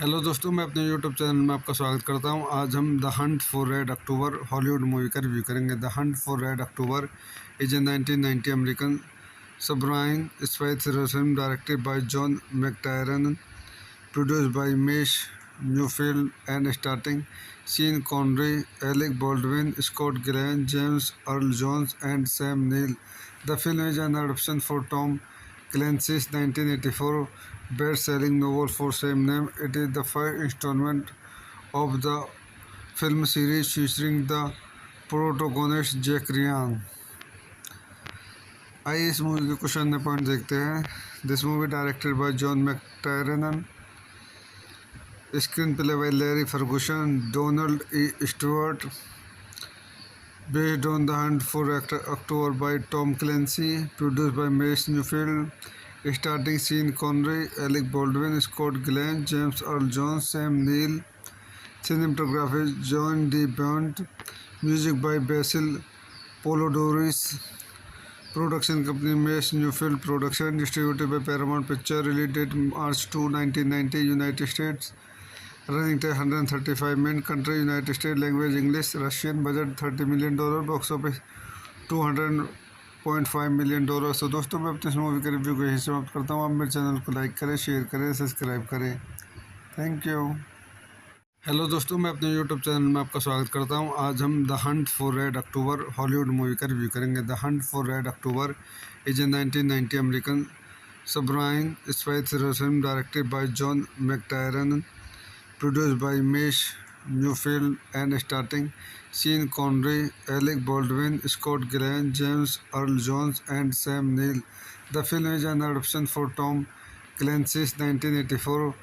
Hello दोस्तों, मैं अपने यूट्यूब चैनल में आपका स्वागत करता हूं। आज हम the hunt for red October Hollywood movie का रिव्यू करेंगे। The hunt for red October is a 1990 American submarine spy thriller film directed by John McTiernan, produced by Mesh Newfield and starting Sean Connery, Alec Baldwin, Scott Glenn, James Earl Jones, and Sam Neill. The film is an adaptation for Tom Clancy's 1984 best-selling novel for same name. It is the first installment of the film series featuring the protagonist Jack Ryan. आइए इस movie के कुछ अन्य point देखते हैं। This movie directed by John McTiernan, screenplay by Larry Ferguson, Donald E. Stewart, based on The Hunt for October by Tom Clancy, produced by Mace Newfield, starting Sean Connery, Alec Baldwin, Scott Glenn, James Earl Jones, Sam Neill, cinematography John D. Bond, music by Basil Polidorus, production company Mace Newfield Production, distributed by Paramount Pictures, release date March 2, 1990, United States. Running time 135 minutes. Country United States. Language English. Russian. Budget $30 million. Box office $200.5 million. तो दोस्तों, मैं अपने इस movie का review को यही समाप्त करता हूँ। आप मेरे चैनल को लाइक करें, शेयर करें, सब्सक्राइब करें। Thank you. हेलो दोस्तों, मैं अपने यूट्यूब चैनल में आपका स्वागत करता हूं। आज हम the hunt for red October Hollywood movie का रिव्यू करेंगे। The hunt for red October is a 1990 American submarine spy thriller film directed by John McTiernan, produced by Mesh Newfield and starting Sean Connery, Alec Baldwin, Scott Glenn, James Earl Jones, and Sam Neill. The film is an adaptation for Tom Clancy's 1984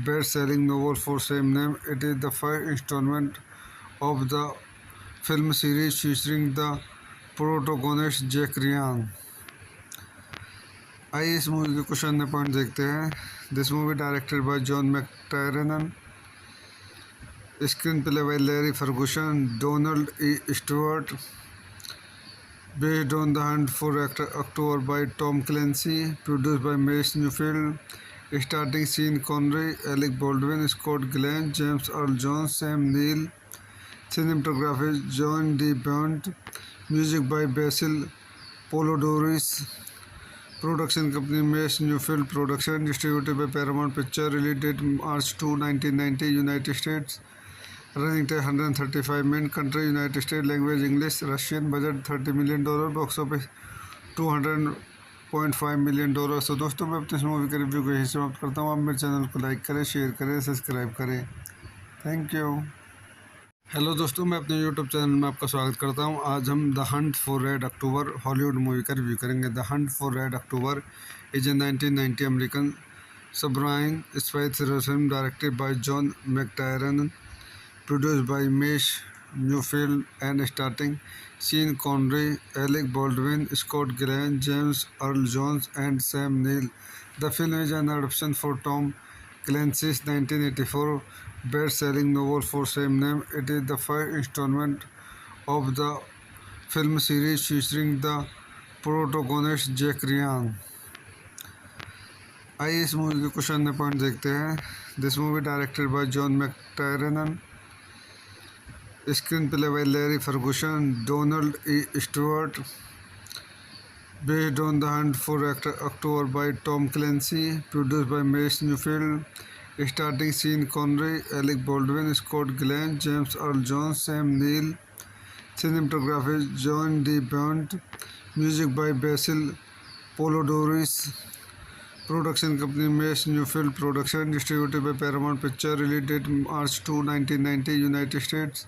best-selling novel for same name. It is the first installment of the film series featuring the protagonist Jack Ryan. आइए इस movie के कुछ अन्य point देखते हैं। This movie directed by John McTiernan, screenplay by Larry Ferguson, Donald E. Stewart, based on The Hunt for October by Tom Clancy, produced by Mace Newfield, starting Sean Connery, Alec Baldwin, Scott Glenn, James Earl Jones, Sam Neill, cinematography John D. Bond, music by Basil Polidorus, production company Mace Newfield Production, distributed by Paramount Pictures, release date March 2, 1990, United States. Running time 135 minutes. Country United States. Language English. Russian. Budget $30 million. Box office $200.5 million. तो दोस्तों, मैं अपने इस movie के review को यही समाप्त करता हूँ। आप मेरे चैनल को लाइक करें, शेयर करें, सब्सक्राइब करें। Thank you. हेलो दोस्तों, मैं अपने यूट्यूब चैनल में आपका स्वागत करता हूं। आज हम the hunt for red October Hollywood movie का रिव्यू करेंगे। The hunt for red October is a 1990 American submarine spy thriller film directed by John McTiernan, produced by Mesh Newfield and starting Sean Connery, Alec Baldwin, Scott Glenn, James Earl Jones, and Sam Neill. The film is an adaptation for Tom Clancy's 1984 best-selling novel for same name. It is the first installment of the film series featuring the protagonist Jack Ryan. आइए इस movie के कुछ अन्य point देखते हैं। This movie directed by John McTiernan, screenplay by Larry Ferguson, Donald E. Stewart, based on The Hunt for October by Tom Clancy, produced by Mace Newfield, starting Sean Connery, Alec Baldwin, Scott Glenn, James Earl Jones, Sam Neill, cinematography John D. Bond, music by Basil Polidorus, production company Mace Newfield Production, distributed by Paramount Pictures, release date March 2, 1990, United States.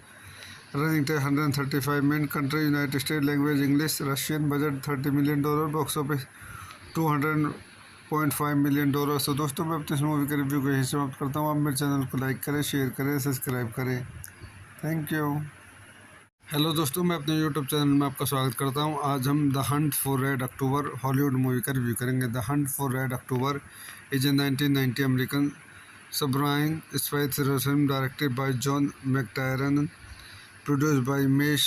Running time 135 minutes. Country United States. Language English. Russian. Budget $30 million. Box office $200.5 million. तो दोस्तों, मैं अपने इस movie के review को यही समाप्त करता हूँ। आप मेरे चैनल को लाइक करें, शेयर करें, सब्सक्राइब करें। Thank you. हेलो दोस्तों, मैं अपने यूट्यूब चैनल में आपका स्वागत करता हूं। आज हम the hunt for red October Hollywood movie का रिव्यू करेंगे। The hunt for red October is a 1990 American submarine spy thriller film directed by John McTiernan, produced by Mesh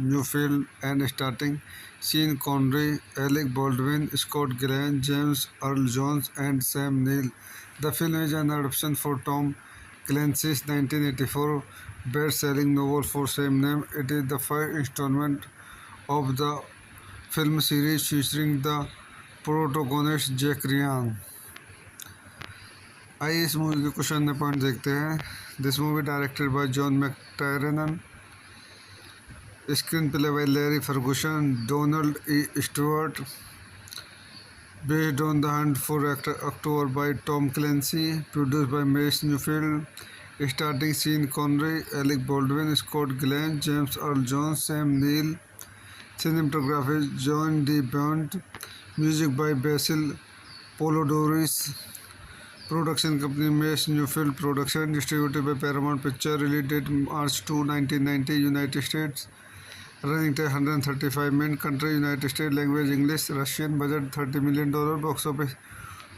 Newfield and starting Sean Connery, Alec Baldwin, Scott Glenn, James Earl Jones, and Sam Neill. The film is an adaptation for Tom Clancy's 1984 best-selling novel for same name. It is the first installment of the film series featuring the protagonist Jack Ryan. आइए इस movie के कुछ अन्य point देखते हैं। This movie directed by John McTiernan, screenplay by Larry Ferguson, Donald E Stewart, based on The Hunt for October by Tom Clancy, produced by Mace Newfield, starting Sean Connery, Alec Baldwin, Scott Glenn, James Earl Jones, Sam Neill, cinematography John D. Bond, music by Basil Polidorus, production company Mace Newfield Production, distributed by Paramount Pictures, release date March 2, 1990, United States. Running time 135 minutes. Country United States. Language English. Russian. Budget $30 million. Box office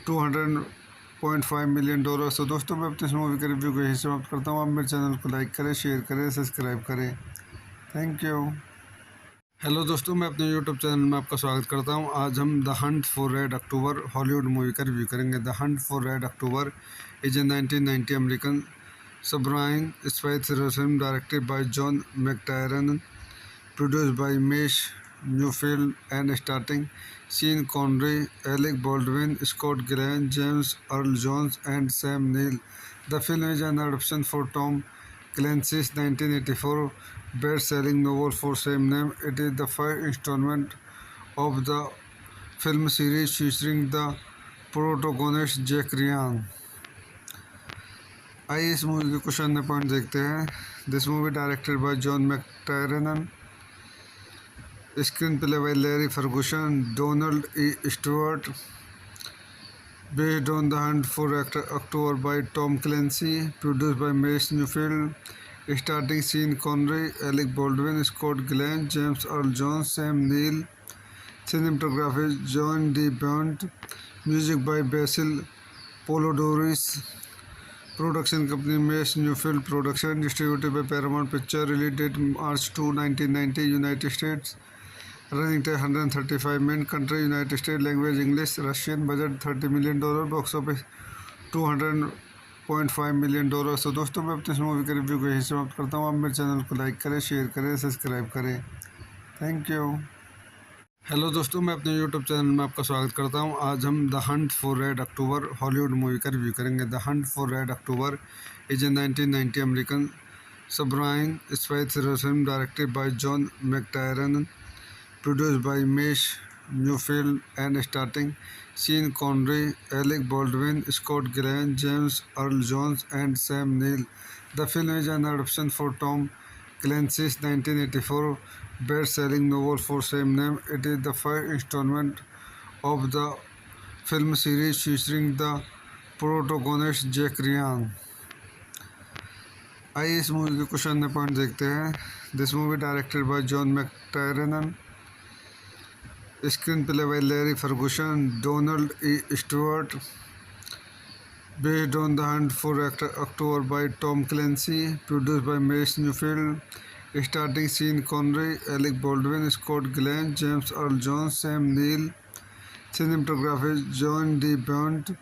$200.5 million. तो दोस्तों मैं अपने इस movie के review को यही समाप्त करता हूँ। आप मेरे चैनल को लाइक करें, शेयर करें, सब्सक्राइब करें। Thank you. हेलो दोस्तों, मैं अपने यूट्यूब चैनल में आपका स्वागत करता हूँ। आज हम the hunt for red October Hollywood movie का रिव्यू करेंगे। The hunt for red October is a 1990 American submarine spy thriller film directed by John McTiernan, produced by Mace Newfield and starring Sean Connery, Alec Baldwin, Scott Glenn, James Earl Jones and Sam Neill. The film is an adaptation for Tom Clancy's 1984 best-selling novel for same name. It is the first installment of the film series featuring the protagonist Jack Ryan. आइए इस movie के कुछ अन्य point देखते हैं। This movie directed by John McTiernan, screenplay by Larry Ferguson, Donald E Stewart, based on The Hunt for October by Tom Clancy, produced by Mace Newfield, starring Sean Connery, Alec Baldwin, Scott Glenn, James Earl Jones, Sam Neill, cinematography John D. Bond, music by Basil Polidorus, production company Mace Newfield Production, distributed by Paramount Pictures, release date March 2, 1990, United States. Running time 135 minutes. Country United States. Language English. Russian. Budget $30 million. Box office $200.5 million. तो दोस्तों मैं अपने इस movie के review को यही समाप्त करता हूँ। आप मेरे चैनल को लाइक करें, शेयर करें, सब्सक्राइब करें। Thank you. हेलो दोस्तों, मैं अपने यूट्यूब चैनल में आपका स्वागत करता हूँ। आज हम the hunt for red October Hollywood movie का रिव्यू करेंगे। The hunt for red October is a 1990 American submarine spy thriller film directed by John McTiernan, produced by Mace Newfield and starring Sean Connery, Alec Baldwin, Scott Glenn, James Earl Jones and Sam Neill. The film is an adaptation for Tom Clancy's 1984 best-selling novel for same name. It is the first installment of the film series featuring the protagonist Jack Ryan. आइए इस movie के कुछ अन्य point देखते हैं। This movie directed by John McTiernan, screenplay by Larry Ferguson, Donald E Stewart, based on The Hunt for October by Tom Clancy, produced by Mace Newfield, starring Sean Connery, Alec Baldwin, Scott Glenn, James Earl Jones, Sam Neill, cinematography John D. Bond,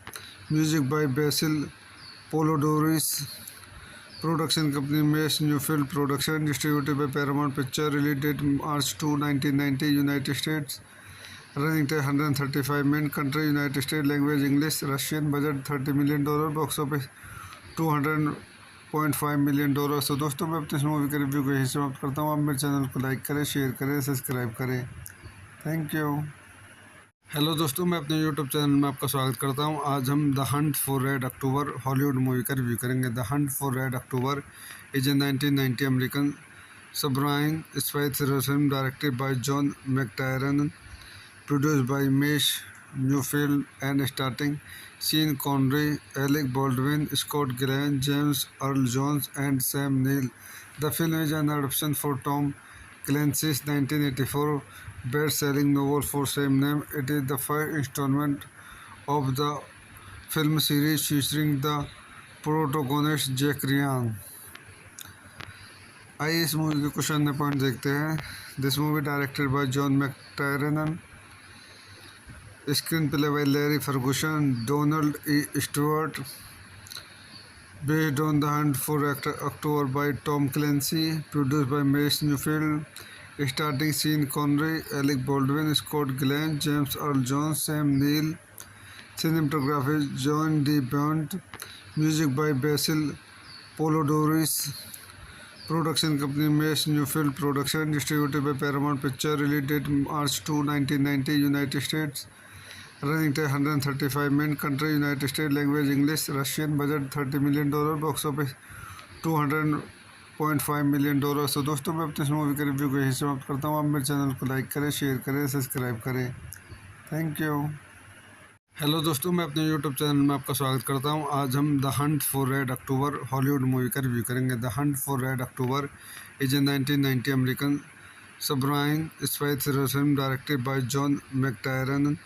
music by Basil Polidorus, production company Mace Newfield Production, distributed by Paramount Pictures, release date March 2, 1990, United States. Running time 135 minutes. Country United States. Language English. Russian. Budget $30 million. Box office $200.5 million. तो दोस्तों मैं अपने इस movie के review को यही समाप्त करता हूँ। आप मेरे चैनल को लाइक करें, शेयर करें, सब्सक्राइब करें। Thank you. हेलो दोस्तों, मैं अपने यूट्यूब चैनल में आपका स्वागत करता हूँ। आज हम the hunt for red October Hollywood movie का रिव्यू करेंगे। The hunt for red October is a 1990 American submarine spy thriller film directed by John McTiernan, produced by Mace Newfield and starring Sean Connery, Alec Baldwin, Scott Glenn, James Earl Jones and Sam Neill. The film is an adaptation for Tom Clancy's 1984 best-selling novel for same name. It is the first installment of the film series featuring the protagonist Jack Ryan. आइए इस movie के कुछ अन्य point देखते हैं। This movie directed by John McTiernan, screenplay by Larry Ferguson, Donald E Stewart, Based on The Hunt for October by Tom Clancy, produced by Mace Newfield, starting Sean Connery, Alec Baldwin, Scott Glenn, James Earl Jones, Sam Neill, cinematography John D. Bond, music by Basil Polidorus, production company Mace Newfield Production, distributed by Paramount Picture, release date March 2, 1990, United States. Running time 135 minutes. Country United States. Language English. Russian. Budget $30 million. Box office $200.5 million. तो दोस्तों मैं अपने इस movie के review को यही समाप्त करता हूँ। आप मेरे चैनल को लाइक करें, शेयर करें, सब्सक्राइब करें। Thank you. हेलो दोस्तों, मैं अपने यूट्यूब चैनल में आपका स्वागत करता हूं। आज हम the hunt for red October Hollywood movie का रिव्यू करेंगे। The hunt for red October is a 1990 American submarine spy thriller film directed by John McTiernan,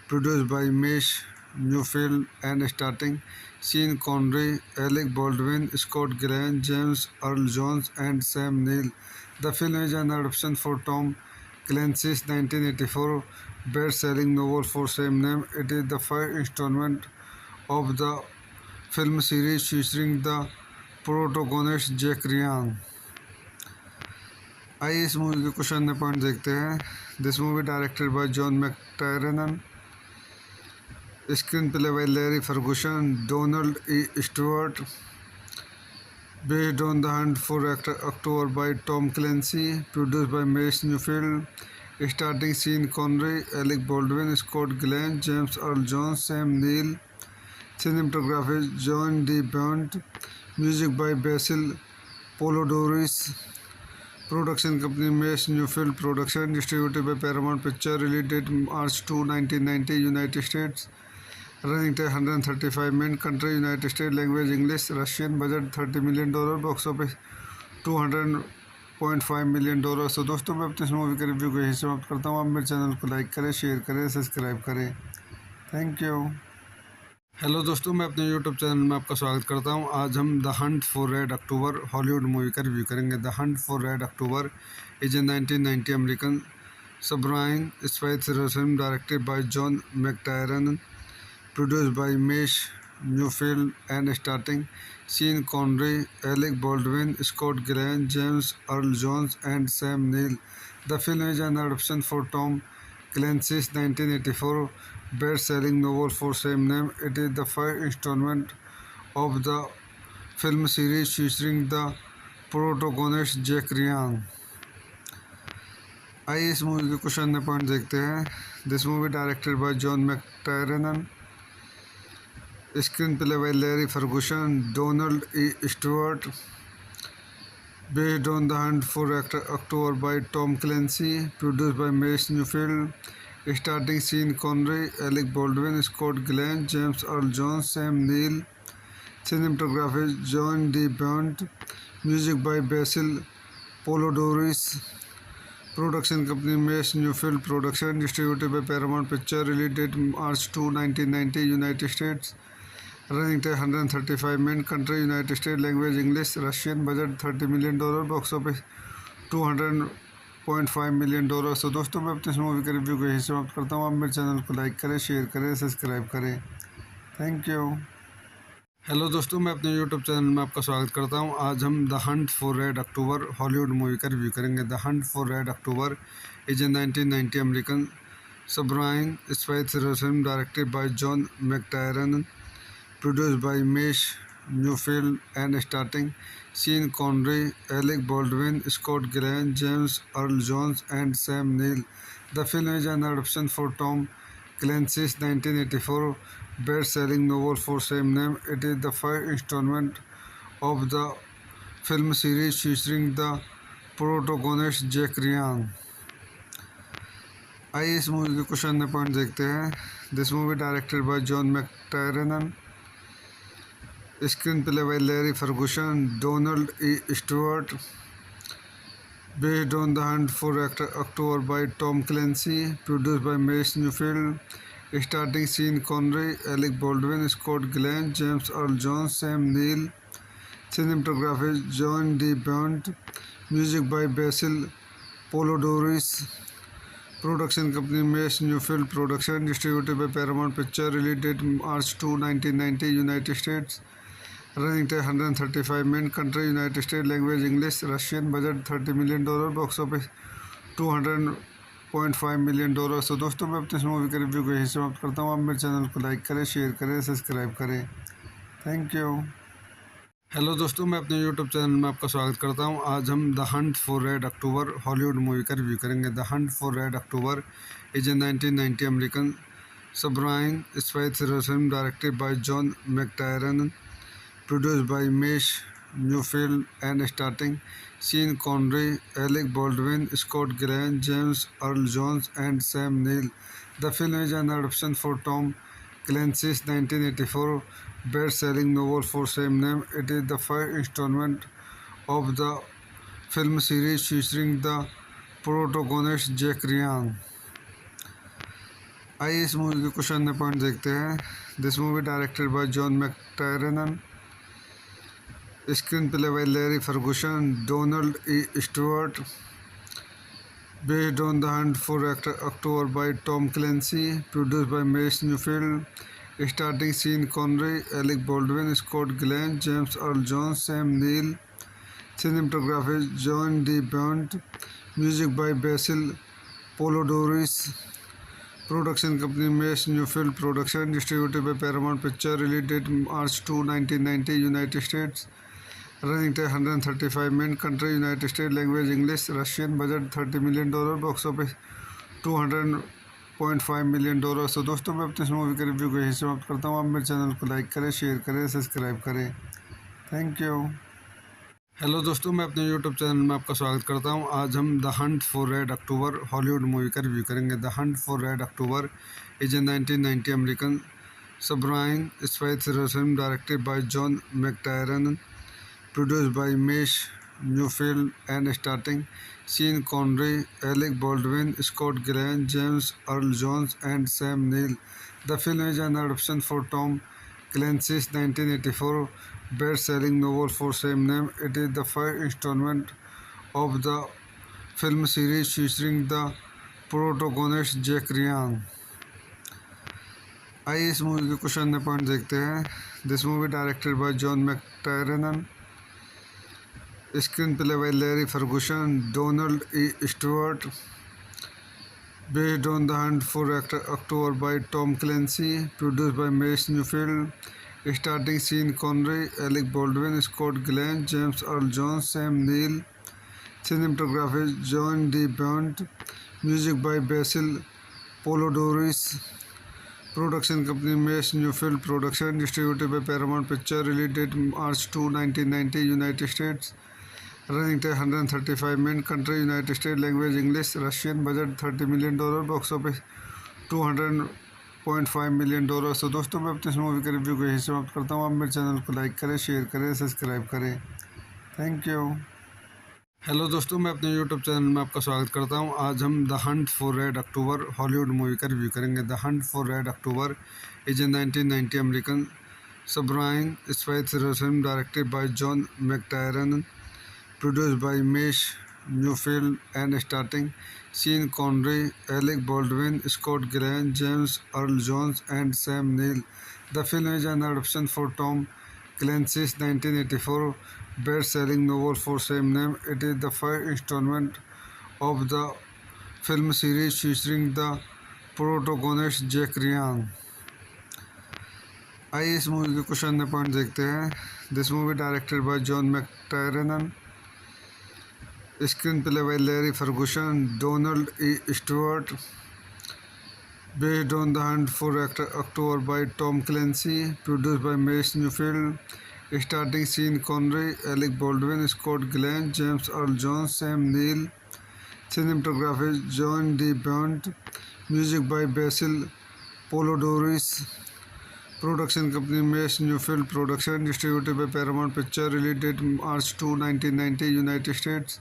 produced by Mace Newfield and starring Sean Connery, Alec Baldwin, Scott Glenn, James Earl Jones, and Sam Neill. The film is an adaptation for Tom Clancy's 1984 best-selling novel for same name. It is the first installment of the film series featuring the protagonist Jack Ryan. आइए इस movie के कुछ अन्य point देखते हैं। This movie directed by John McTiernan, screenplay by Larry Ferguson, Donald E. Stewart, based on The Hunt for October by Tom Clancy, produced by Mace Newfield, starring Sean Connery, Alec Baldwin, Scott Glenn, James Earl Jones, Sam Neill, cinematography John D. Bond, music by Basil Polidorus, production company Mace Newfield Production, distributed by Paramount Picture, release date March 2, 1990, United States. Running time 135 minutes. Country United States. Language English. Russian. Budget $30 million. Box office $200.5 million. तो दोस्तों मैं अपने इस movie के review को यही समाप्त करता हूँ। आप मेरे चैनल को लाइक करें, शेयर करें, सब्सक्राइब करें। Thank you. हेलो दोस्तों, मैं अपने यूट्यूब चैनल में आपका स्वागत करता हूँ। आज हम the hunt for red October Hollywood movie का रिव्यू करेंगे। The hunt for red October is a 1990 American submarine spy thriller film directed by John McTiernan, produced by Mace Newfield and starring Sean Connery, Alec Baldwin, Scott Glenn, James Earl Jones, and Sam Neill. The film is an adaptation for Tom Clancy's 1984 best-selling novel for same name. It is the first installment of the film series featuring the protagonist Jack Ryan. आइए इस movie के कुछ अन्य point देखते हैं। This movie directed by John McTiernan, screenplay by Larry Ferguson, Donald E. Stewart, based on The Hunt for October by Tom Clancy, produced by Mace Newfield, starring Sean Connery, Alec Baldwin, Scott Glenn, James Earl Jones, Sam Neill, cinematography John D. Bond, music by Basil Polidorus, production company Mace Newfield Production, distributed by Paramount Picture, release date March 2, 1990, United States. Running time 135 minutes. Country United States. Language English. Russian. Budget $30 million. Box office $200.5 million. तो दोस्तों मैं अपने इस movie के review को यही समाप्त करता हूँ। आप मेरे चैनल को लाइक करें, शेयर करें, सब्सक्राइब करें। Thank you. हेलो दोस्तों, मैं अपने यूट्यूब चैनल में आपका स्वागत करता हूँ। आज हम the hunt for red October Hollywood movie का रिव्यू करेंगे। The hunt for red October is a 1990 American submarine spy thriller film directed by John McTiernan, produced by Mace Newfield and starring Sean Connery, Alec Baldwin, Scott Glenn, James Earl Jones, and Sam Neill. The film is an adaptation for Tom Clancy's 1984 best-selling novel for same name. It is the first installment of the film series featuring the protagonist Jack Ryan. आइए इस movie के कुछ अन्य point देखते हैं। This movie directed by John McTiernan, screenplay by Larry Ferguson, Donald E. Stewart, based on The Hunt for October by Tom Clancy, produced by Mace Newfield, starring Sean Connery, Alec Baldwin, Scott Glenn, James Earl Jones, Sam Neill, cinematography John D. Bond, music by Basil Polidorus, production company Mace Newfield Production, distributed by Paramount Picture, release date March 2, 1990, United States. Running time 135 minute, country United state, language English, Russian, budget $30 million, box office $200.5 million. तो दोस्तों मैं अपने इस movie के review को यहीं समाप्त करता हूँ। आप मेरे चैनल को लाइक करें, शेयर करें, सब्सक्राइब करें। Thank you. हेलो दोस्तों, मैं अपने यूट्यूब चैनल में आपका स्वागत करता हूं। आज हम the hunt for red October Hollywood movie का रिव्यू करेंगे। The hunt for red October is a 1990 American submarine spy thriller film directed by John McTiernan, produced by Mesh Newfield and starring Sean Connery, Alec Baldwin, Scott Glenn, James Earl Jones, and Sam Neill. The film is an adaptation for Tom Clancy's 1984 best-selling novel for same name. It is the first installment of the film series featuring the protagonist Jack Ryan. आइए इस movie के कुछ अन्य point देखते हैं। This movie directed by John McTiernan, screenplay by Larry Ferguson, Donald E. Stewart, based on The Hunt for October by Tom Clancy, produced by Mace Newfield, starring Sean Connery, Alec Baldwin, Scott Glenn, James Earl Jones, Sam Neill, cinematography John D. Bond, music by Basil Poledouris, production company Mace Newfield Production, distributed by Paramount Pictures, release date March 2, 1990, United States. Running time 135 minute, country United state, language English, Russian, budget $30 million, box office $200.5 million. तो दोस्तों मैं अपने इस movie के review को यहीं समाप्त करता हूँ। आप मेरे चैनल को लाइक करें, शेयर करें, सब्सक्राइब करें। Thank you. हेलो दोस्तों, मैं अपने यूट्यूब चैनल में आपका स्वागत करता हूँ। आज हम the hunt for red October Hollywood movie का रिव्यू करेंगे। The hunt for red October is a 1990 American submarine spy thriller film directed by John McTiernan, produced by Mesh Newfield and starring Sean Connery, Alec Baldwin, Scott Glenn, James Earl Jones, and Sam Neill. The film is an adaptation for Tom Clancy's 1984 best-selling novel for same name. It is the first installment of the film series featuring the protagonist Jack Ryan. आइए इस movie के कुछ अन्य point देखते हैं। This movie directed by John McTiernan, screenplay by Larry Ferguson, Donald E. Stewart, based on The Hunt for October by Tom Clancy, produced by Mace Newfield, starring Sean Connery, Alec Baldwin, Scott Glenn, James Earl Jones, Sam Neill, cinematography John D. Bond, music by Basil Poledouris, production company Mace Newfield Production, distributed by Paramount Pictures, release date March 2, 1990, United States. Running time 135 minute, country United state, language English, Russian, budget $30 million, box office $200.5 million. तो दोस्तों मैं अपने इस movie के review को यहीं समाप्त करता हूँ। आप मेरे चैनल को लाइक करें, शेयर करें, सब्सक्राइब करें। Thank you. हेलो दोस्तों, मैं अपने यूट्यूब चैनल में आपका स्वागत करता हूँ। आज हम the hunt for red October Hollywood movie का रिव्यू करेंगे। The hunt for red October is a 1990 American submarine spy thriller film directed by John McTiernan, produced by Mesh Newfield and starring Sean Connery, Alec Baldwin, Scott Glenn, James Earl Jones, and Sam Neill. The film is an adaptation for Tom Clancy's 1984 best-selling novel for same name. It is the first installment of the film series featuring the protagonist Jack Ryan. आइए इस movie के कुछ अन्य point देखते हैं। This movie directed by John McTiernan, screenplay by Larry Ferguson, Donald E. Stewart, based on The Hunt for October by Tom Clancy, produced by Mace Newfield, starring Sean Connery, Alec Baldwin, Scott Glenn, James Earl Jones, Sam Neill, cinematography John D. Bond, music by Basil Poledouris, production company Mace Newfield Production, distributed by Paramount Pictures, release date March 2, 1990, United States.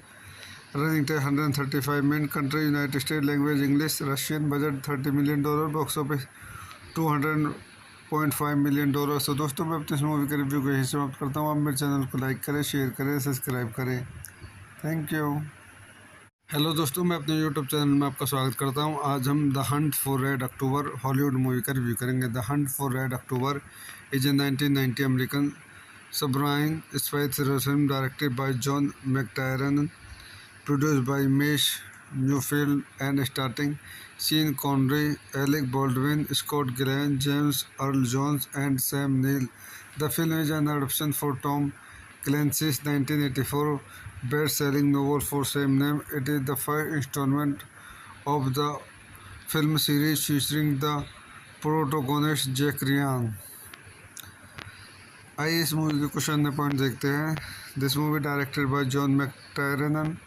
Running time 135 minute, country United state, language English, Russian, budget $30 million, box office $200.5 million. तो दोस्तों मैं अपने इस movie के review को यहीं समाप्त करता हूँ। आप मेरे चैनल को लाइक करें, शेयर करें, सब्सक्राइब करें। Thank you. हेलो दोस्तों, मैं अपने यूट्यूब चैनल में आपका स्वागत करता हूँ। आज हम the hunt for red October Hollywood movie का रिव्यू करेंगे। The hunt for red October is a 1990 American Submarine spy thriller film directed by John McTiernan, produced by Mesh Newfield and starting Sean Connery, Alec Baldwin, Scott Glenn, James Earl Jones, and Sam Neill. The film is an adaptation for Tom Clancy's 1984 best-selling novel for same name. It is the first installment of the film series featuring the protagonist Jack Ryan. आइए इस movie के कुछ अन्य point देखते हैं। This movie directed by John McTiernan,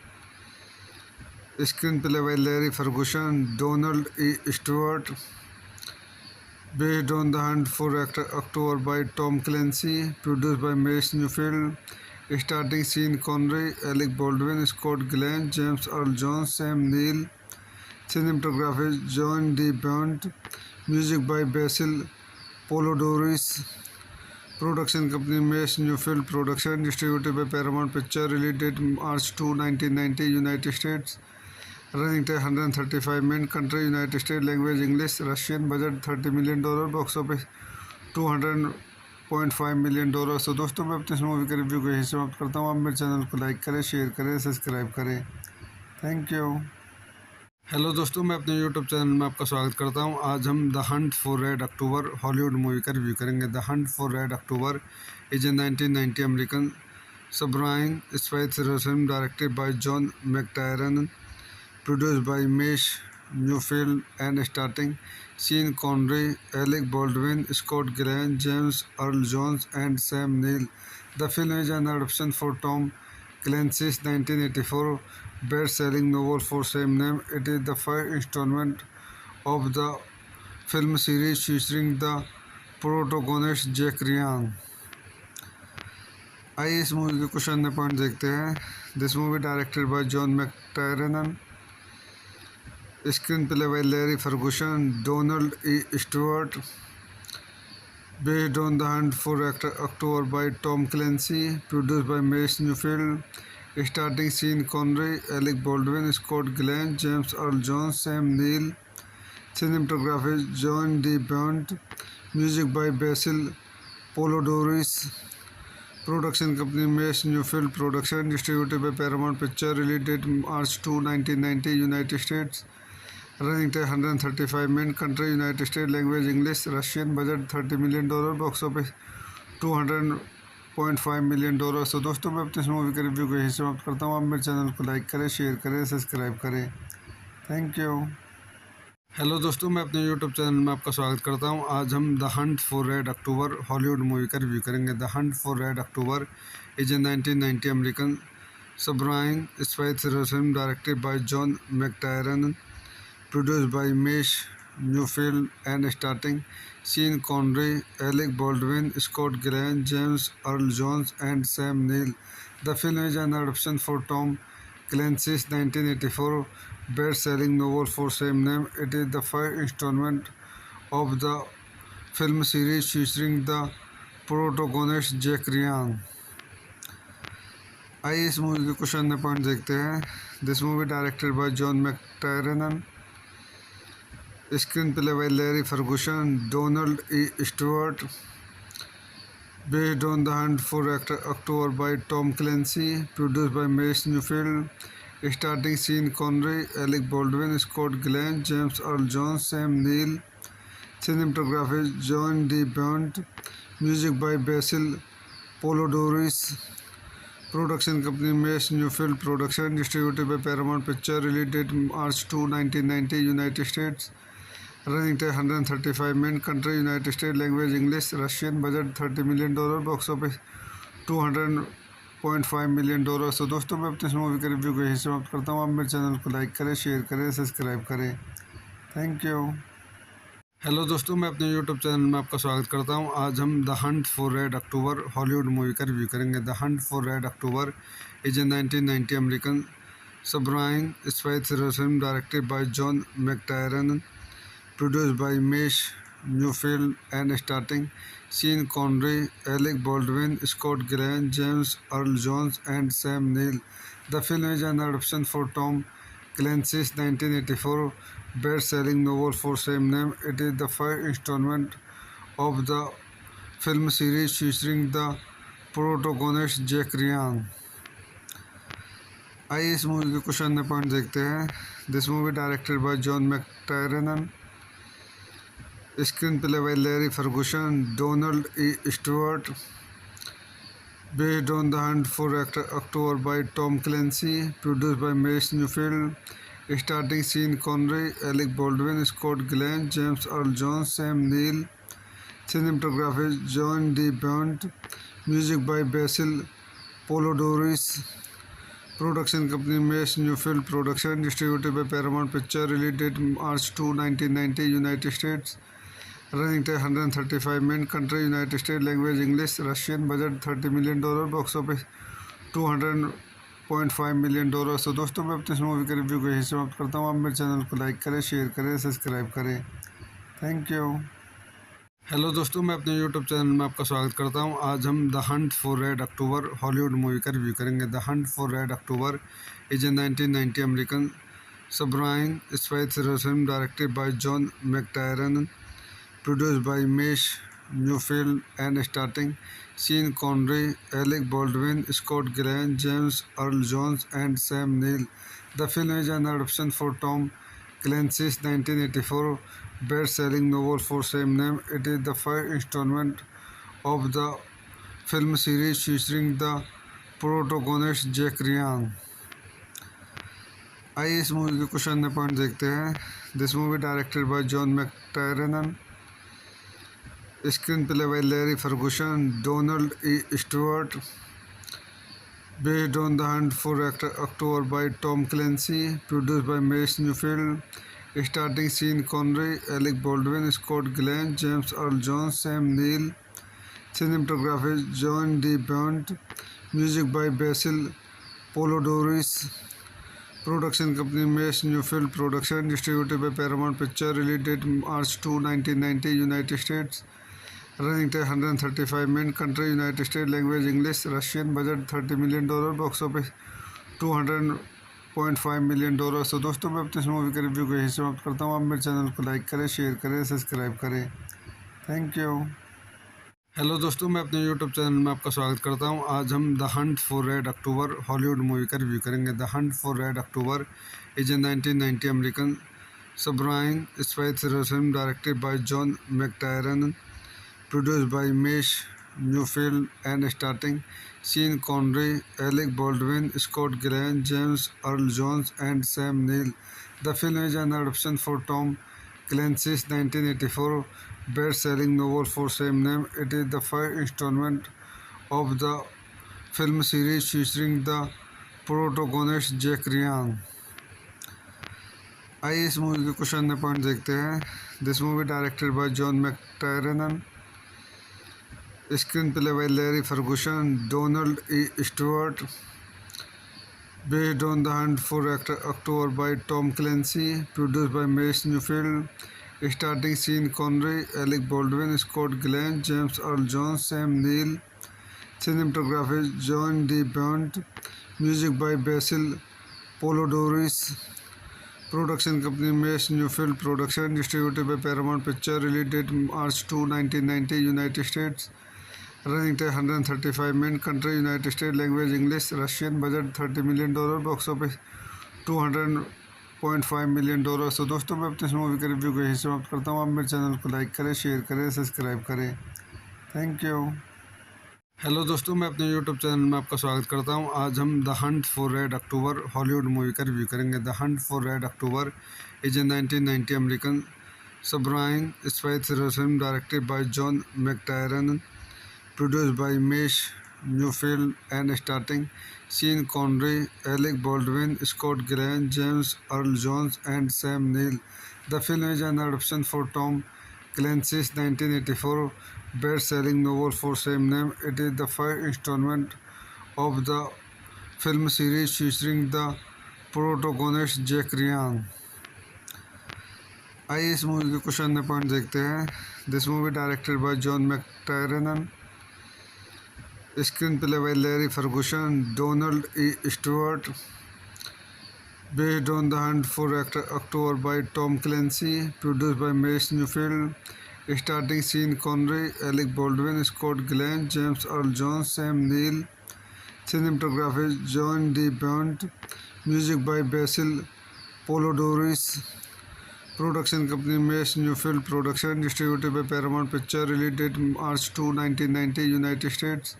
screenplay by Larry Ferguson, Donald E Stewart, based on the hunt for October by Tom Clancy, produced by Mace Neufeld, starting Sean Connery, Alec Baldwin, Scott Glenn, James Earl Jones, Sam Neill, cinematography John D. Bond, music by Basil Polidorus, production company Mace Newfield Production, distributed by Paramount Picture, release date March 2, 1990, United States, running time 135 minutes, country United States, language English, Russian, budget $30 million, box office $200.5 million। तो दोस्तों मैं अपने इस movie के review को यही समाप्त करता हूँ। आप मेरे चैनल को लाइक करें, शेयर करें, सब्सक्राइब करें। Thank you. हेलो दोस्तों, मैं अपने यूट्यूब चैनल में आपका स्वागत करता हूं। आज हम the hunt for red October Hollywood movie का रिव्यू करेंगे। The hunt for red October is a 1990 American submarine spy thriller film directed by John McTiernan, produced by Mace Neufeld and starting Sean Connery, Alec Baldwin, Scott Glenn, James Earl Jones and Sam Neill. The film is an adaptation for Tom Clancy's 1984 best-selling novel for same name. It is the first installment of the film series featuring the protagonist Jack Ryan. आइए इस movie के कुछ अन्य point देखते हैं। This movie directed by John McTiernan, screenplay by Larry Ferguson, Donald E Stewart, based on the hunt for October by Tom Clancy, produced by Mace Newfield, starting Sean Connery, Alec Baldwin, Scott Glenn, James Earl Jones, Sam Neill, cinematography John D. Bond, music by Basil Polidorus, production company Mace Newfield Production, distributed by Paramount Picture, release date March 2, 1990, United States, running time 135 minutes, country United States, language English, Russian, budget $30 million, box office $200.5 million। तो दोस्तों मैं अपने इस movie के review को यही समाप्त करता हूँ। आप मेरे चैनल को लाइक करें, शेयर करें, सब्सक्राइब करें। Thank you. हेलो दोस्तों, मैं अपने यूट्यूब चैनल में आपका स्वागत करता हूँ। आज हम the hunt for red October Hollywood movie का रिव्यू करेंगे। The hunt for red October is a 1990 American submarine spy thriller film directed by John McTiernan, produced by Mesh Newfield and starting Sean Connery, Alec Baldwin, Scott Glenn, James Earl Jones, and Sam Neill. The film is an adaptation for Tom Clancy's 1984 best-selling novel for same name. It is the first installment of the film series featuring the protagonist Jack Ryan. आइए इस movie के कुछ अन्य point देखते हैं। This movie directed by John McTiernan, screenplay by Larry Ferguson, Donald E Stewart, based on the hunt for October by Tom Clancy, produced by Mace Newfield, starting Sean Connery, Alec Baldwin, Scott Glenn, James Earl Jones, Sam Neill, cinematography John D. Bond, music by Basil Polidorus, production company Mace Newfield Production, distributed by Paramount Picture, release date March 2, 1990, United States, running time 135 minutes, country United States, language English, Russian, budget $30 million, box office $200.5 million। तो दोस्तों मैं अपने इस movie के review को यही समाप्त करता हूँ। आप मेरे चैनल को लाइक करें, शेयर करें, सब्सक्राइब करें। Thank you. हेलो दोस्तों, मैं अपने यूट्यूब चैनल में आपका स्वागत करता हूँ। आज हम the hunt for red October Hollywood movie का रिव्यू करेंगे। The hunt for red October is a 1990 American submarine spy thriller film directed by John McTiernan, produced by Mesh Newfield and starting Sean Connery, Alec Baldwin, Scott Glenn, James Earl Jones, and Sam Neill. The film is an adaptation for Tom Clancy's 1984 best-selling novel for same name. It is the first installment of the film series featuring the protagonist Jack Ryan. आइए इस movie के कुछ अन्य point देखते हैं। This movie directed by John McTiernan, screenplay by Larry Ferguson, Donald E Stewart, based on The Hunt for October by Tom Clancy, produced by Mace Newfield, starting Sean Connery, Alec Baldwin, Scott Glenn, James Earl Jones, Sam Neill, cinematography John D. Bond, music by Basil Polidorus, production company Mace Newfield Production, distributed by Paramount Pictures, release date March 2, 1990, United States. Running time 135 minutes. Country United States. Language English. Russian. Budget $30 million. Box office $200.5 million। तो दोस्तों मैं अपने इस movie के review को यही समाप्त करता हूँ। आप मेरे चैनल को लाइक करें, शेयर करें, सब्सक्राइब करें। Thank you. हेलो दोस्तों, मैं अपने यूट्यूब चैनल में आपका स्वागत करता हूँ। आज हम the hunt for red October Hollywood movie का रिव्यू करेंगे। The hunt for red October is a 1990 American submarine spy thriller film directed by John McTiernan, produced by Mace Newfield and starring Sean Connery, Alec Baldwin, Scott Glenn, James Earl Jones and Sam Neill. The film is an adaptation for Tom Clancy's 1984 best-selling novel for same name. It is the first installment of the film series featuring the protagonist Jack Ryan. आइए इस movie के कुछ अन्य point देखते हैं। This movie directed by John McTiernan, screenplay by Larry Ferguson, Donald E Stewart, based on The Hunt for October by Tom Clancy, produced by Mace Newfield, starring Sean Connery, Alec Baldwin, Scott Glenn, James Earl Jones, Sam Neill, cinematography John D. Bond, music by Basil Polidorus, production company Mace Newfield Production, distributed by Paramount Pictures, release date March 2, 1990, United States. Running time 135 minutes. Country United States. Language English. Russian. Budget $30 million. Box office $200.5 million। तो दोस्तों मैं अपने इस movie के review को यही समाप्त करता हूँ। आप मेरे चैनल को लाइक करें, शेयर करें, सब्सक्राइब करें। Thank you. हेलो दोस्तों, मैं अपने यूट्यूब चैनल में आपका स्वागत करता हूँ। आज हम the hunt for red October Hollywood movie का रिव्यू करेंगे। The hunt for red October is a 1990 American submarine spy thriller film directed by John McTiernan, produced by Mace Newfield and starring Sean Connery, Alec Baldwin, Scott Glenn, James Earl Jones and Sam Neill. The film is an adaptation for Tom Clancy's 1984 best-selling novel for same name. It is the first installment of the film series featuring the protagonist Jack Ryan. आइए इस movie के कुछ अन्य point देखते हैं। This movie directed by John McTiernan, screenplay by Larry Ferguson, Donald E Stewart, based on The Hunt for October by Tom Clancy, produced by Mace Newfield, starring Sean Connery, Alec Baldwin, Scott Glenn, James Earl Jones, Sam Neill, cinematography John D. Bond, music by Basil Polidorus, production company Mace Newfield Production, distributed by Paramount Pictures, release date March 2, 1990, United States. Running time 135 minutes. Country United States. Language English. Russian. Budget $30 million. Box office $200.5 million। तो दोस्तों मैं अपने इस movie के review को यही समाप्त करता हूँ। आप मेरे चैनल को लाइक करें, शेयर करें, सब्सक्राइब करें। Thank you. हेलो दोस्तों, मैं अपने यूट्यूब चैनल में आपका स्वागत करता हूँ। आज हम the hunt for red October Hollywood movie का रिव्यू करेंगे। The hunt for red October is a 1990 American submarine spy thriller film directed by John McTiernan, produced by Mace Newfield and starring Sean Connery, Alec Baldwin, Scott Glenn, James Earl Jones and Sam Neill. The film is an adaptation for Tom Clancy's 1984 best-selling novel for same name. It is the first installment of the film series featuring the protagonist Jack Ryan. आइए इस movie के कुछ अन्य point देखते हैं। This movie directed by John McTiernan, screenplay by Larry Ferguson, Donald E Stewart, based on The Hunt for October by Tom Clancy, produced by Mace Newfield, Starting scene: Connery, Alec Baldwin, Scott Glenn, James Earl Jones, Sam Neill. Cinematography: John D. Bond. Music by Basil Poledouris. Production company: Mace Newfield Production. Distributed by Paramount Picture. Release date: March 2, 1990, United States.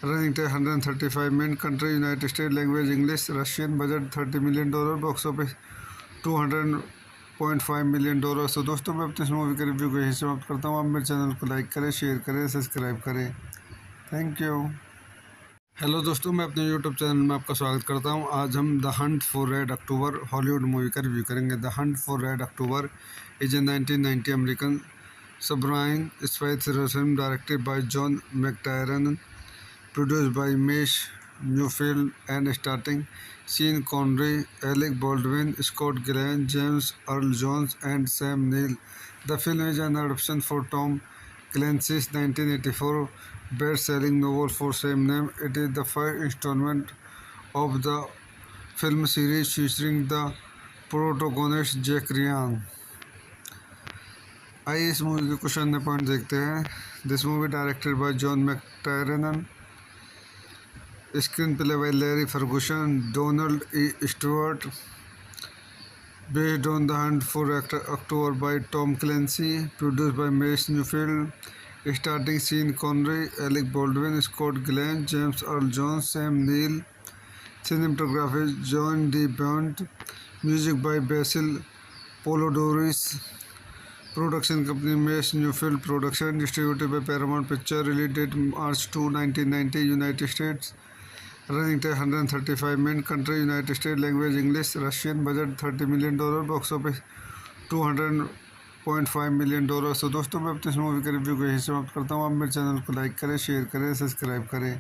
Running time 135 minutes. Country: United States. Language: English. Russian. Budget $30 million. Box office $200.5 million। तो दोस्तों मैं अपने इस movie के review को यही समाप्त करता हूँ। आप मेरे चैनल को लाइक करें, शेयर करें, सब्सक्राइब करें। Thank you. हेलो दोस्तों, मैं अपने यूट्यूब चैनल में आपका स्वागत करता हूं। आज हम the hunt for red October Hollywood movie का रिव्यू करेंगे। The hunt for red October is a 1990 American submarine spy thriller film directed by John McTiernan, produced by Mace Neufeld and starting Sean Connery, Alec Baldwin, Scott Glenn, James Earl Jones and Sam Neill. The film is an adaptation for Tom Clancy's 1984 best-selling novel for same name. It is the first installment of the film series featuring the protagonist Jack Ryan. आइए इस movie के कुछ अन्य point देखते हैं। This movie directed by John McTiernan, screenplay by Larry Ferguson, Donald E Stewart, based on The Hunt for October by Tom Clancy, produced by Mace Newfield. Starting scene: Connery, Alec Baldwin, Scott Glenn, James Earl Jones, Sam Neill. Cinematography: John D. Bond. Music by Basil Poledouris. Production company: Mace Newfield Production. Distributed by Paramount Picture. Release date: March 2, 1990, United States. Running time 135 minutes. Country: United States. Language: English. Russian. Budget $30 million. Box office $200.5 million। तो दोस्तों मैं अपने इस movie के review को यही समाप्त करता हूँ। आप मेरे चैनल को लाइक करें, शेयर करें, सब्सक्राइब करें।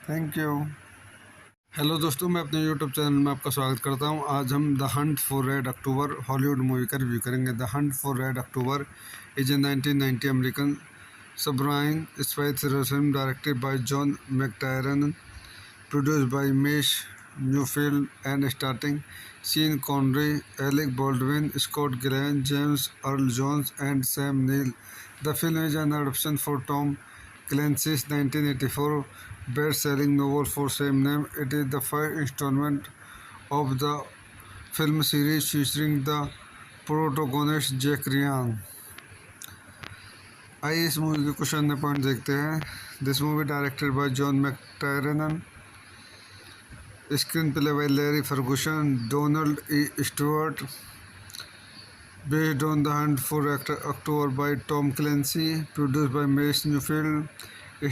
Thank you. हेलो दोस्तों, मैं अपने यूट्यूब चैनल में आपका स्वागत करता हूँ। आज हम the hunt for red October Hollywood movie का रिव्यू करेंगे। The hunt for red October is a 1990 American submarine spy thriller film directed by John McTiernan, produced by Mace Newfield and starting Sean Connery, Alec Baldwin, Scott Glenn, James Earl Jones and Sam Neill. The film is an adaptation for Tom Clancy's 1984 best-selling novel for same name. It is the first installment of the film series featuring the protagonist Jack Ryan. आइए इस movie के कुछ अन्य point देखते हैं। This movie directed by John McTiernan, screenplay by Larry Ferguson, Donald E Stewart, based on The Hunt for October by Tom Clancy, produced by Mace Newfield.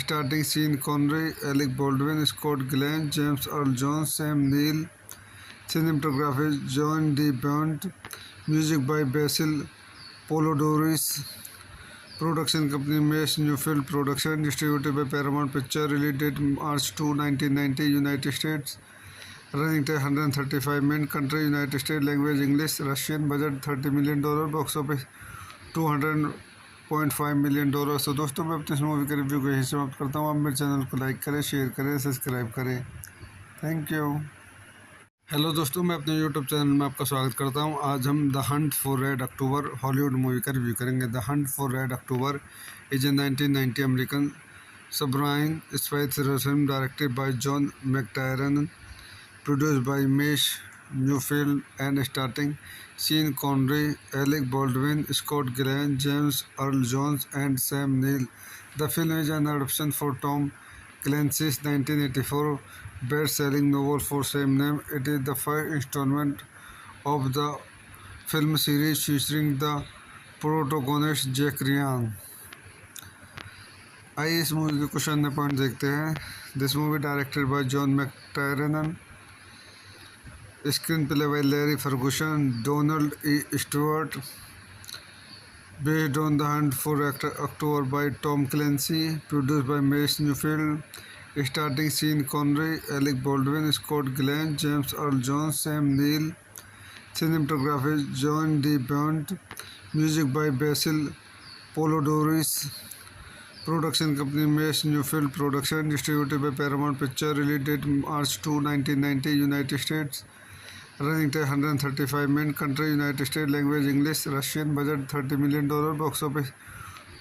Starting scene: Connery, Alec Baldwin, Scott Glenn, James Earl Jones, Sam Neill. Cinematography: John D. Bond. Music by Basil Poledouris. Production company: Mace Newfield Production. Distributed by Paramount Picture. Release date: March 2, 1990, United States. Running time 135 minutes. Country: United States. Language: English. Russian. Budget $30 million. Box office $200.5 million। तो दोस्तों मैं अपने इस movie के review को यही समाप्त करता हूँ। आप मेरे चैनल को लाइक करें, शेयर करें, सब्सक्राइब करें। Thank you. हेलो दोस्तों, मैं अपने यूट्यूब चैनल में आपका स्वागत करता हूँ। आज हम the hunt for red October Hollywood movie का रिव्यू करेंगे। The hunt for red October is a 1990 American submarine spy thriller film directed by John McTiernan, produced by Mace Newfield and starting Sean Connery, Alec Baldwin, Scott Glenn, James Earl Jones and Sam Neill. The film is an adaptation for Tom Clancy's 1984 best-selling novel for same name. It is the first installment of the film series featuring the protagonist Jack Ryan. आइए इस movie के कुछ अन्य point देखते हैं। This movie directed by John McTiernan, screenplay by Larry Ferguson, Donald E Stewart, based on The Hunt for October by Tom Clancy, produced by Mace Newfield. Starting scene: Connery, Alec Baldwin, Scott Glenn, James Earl Jones, Sam Neill. Cinematography: John D. Bond. Music by Basil Poledouris. Production company: Mace Newfield Production. Distributed by Paramount Picture. Release date: March 2, 1990, United States. Running time 135 minutes. Country: United States. Language: English. Russian. Budget $30 million. Box office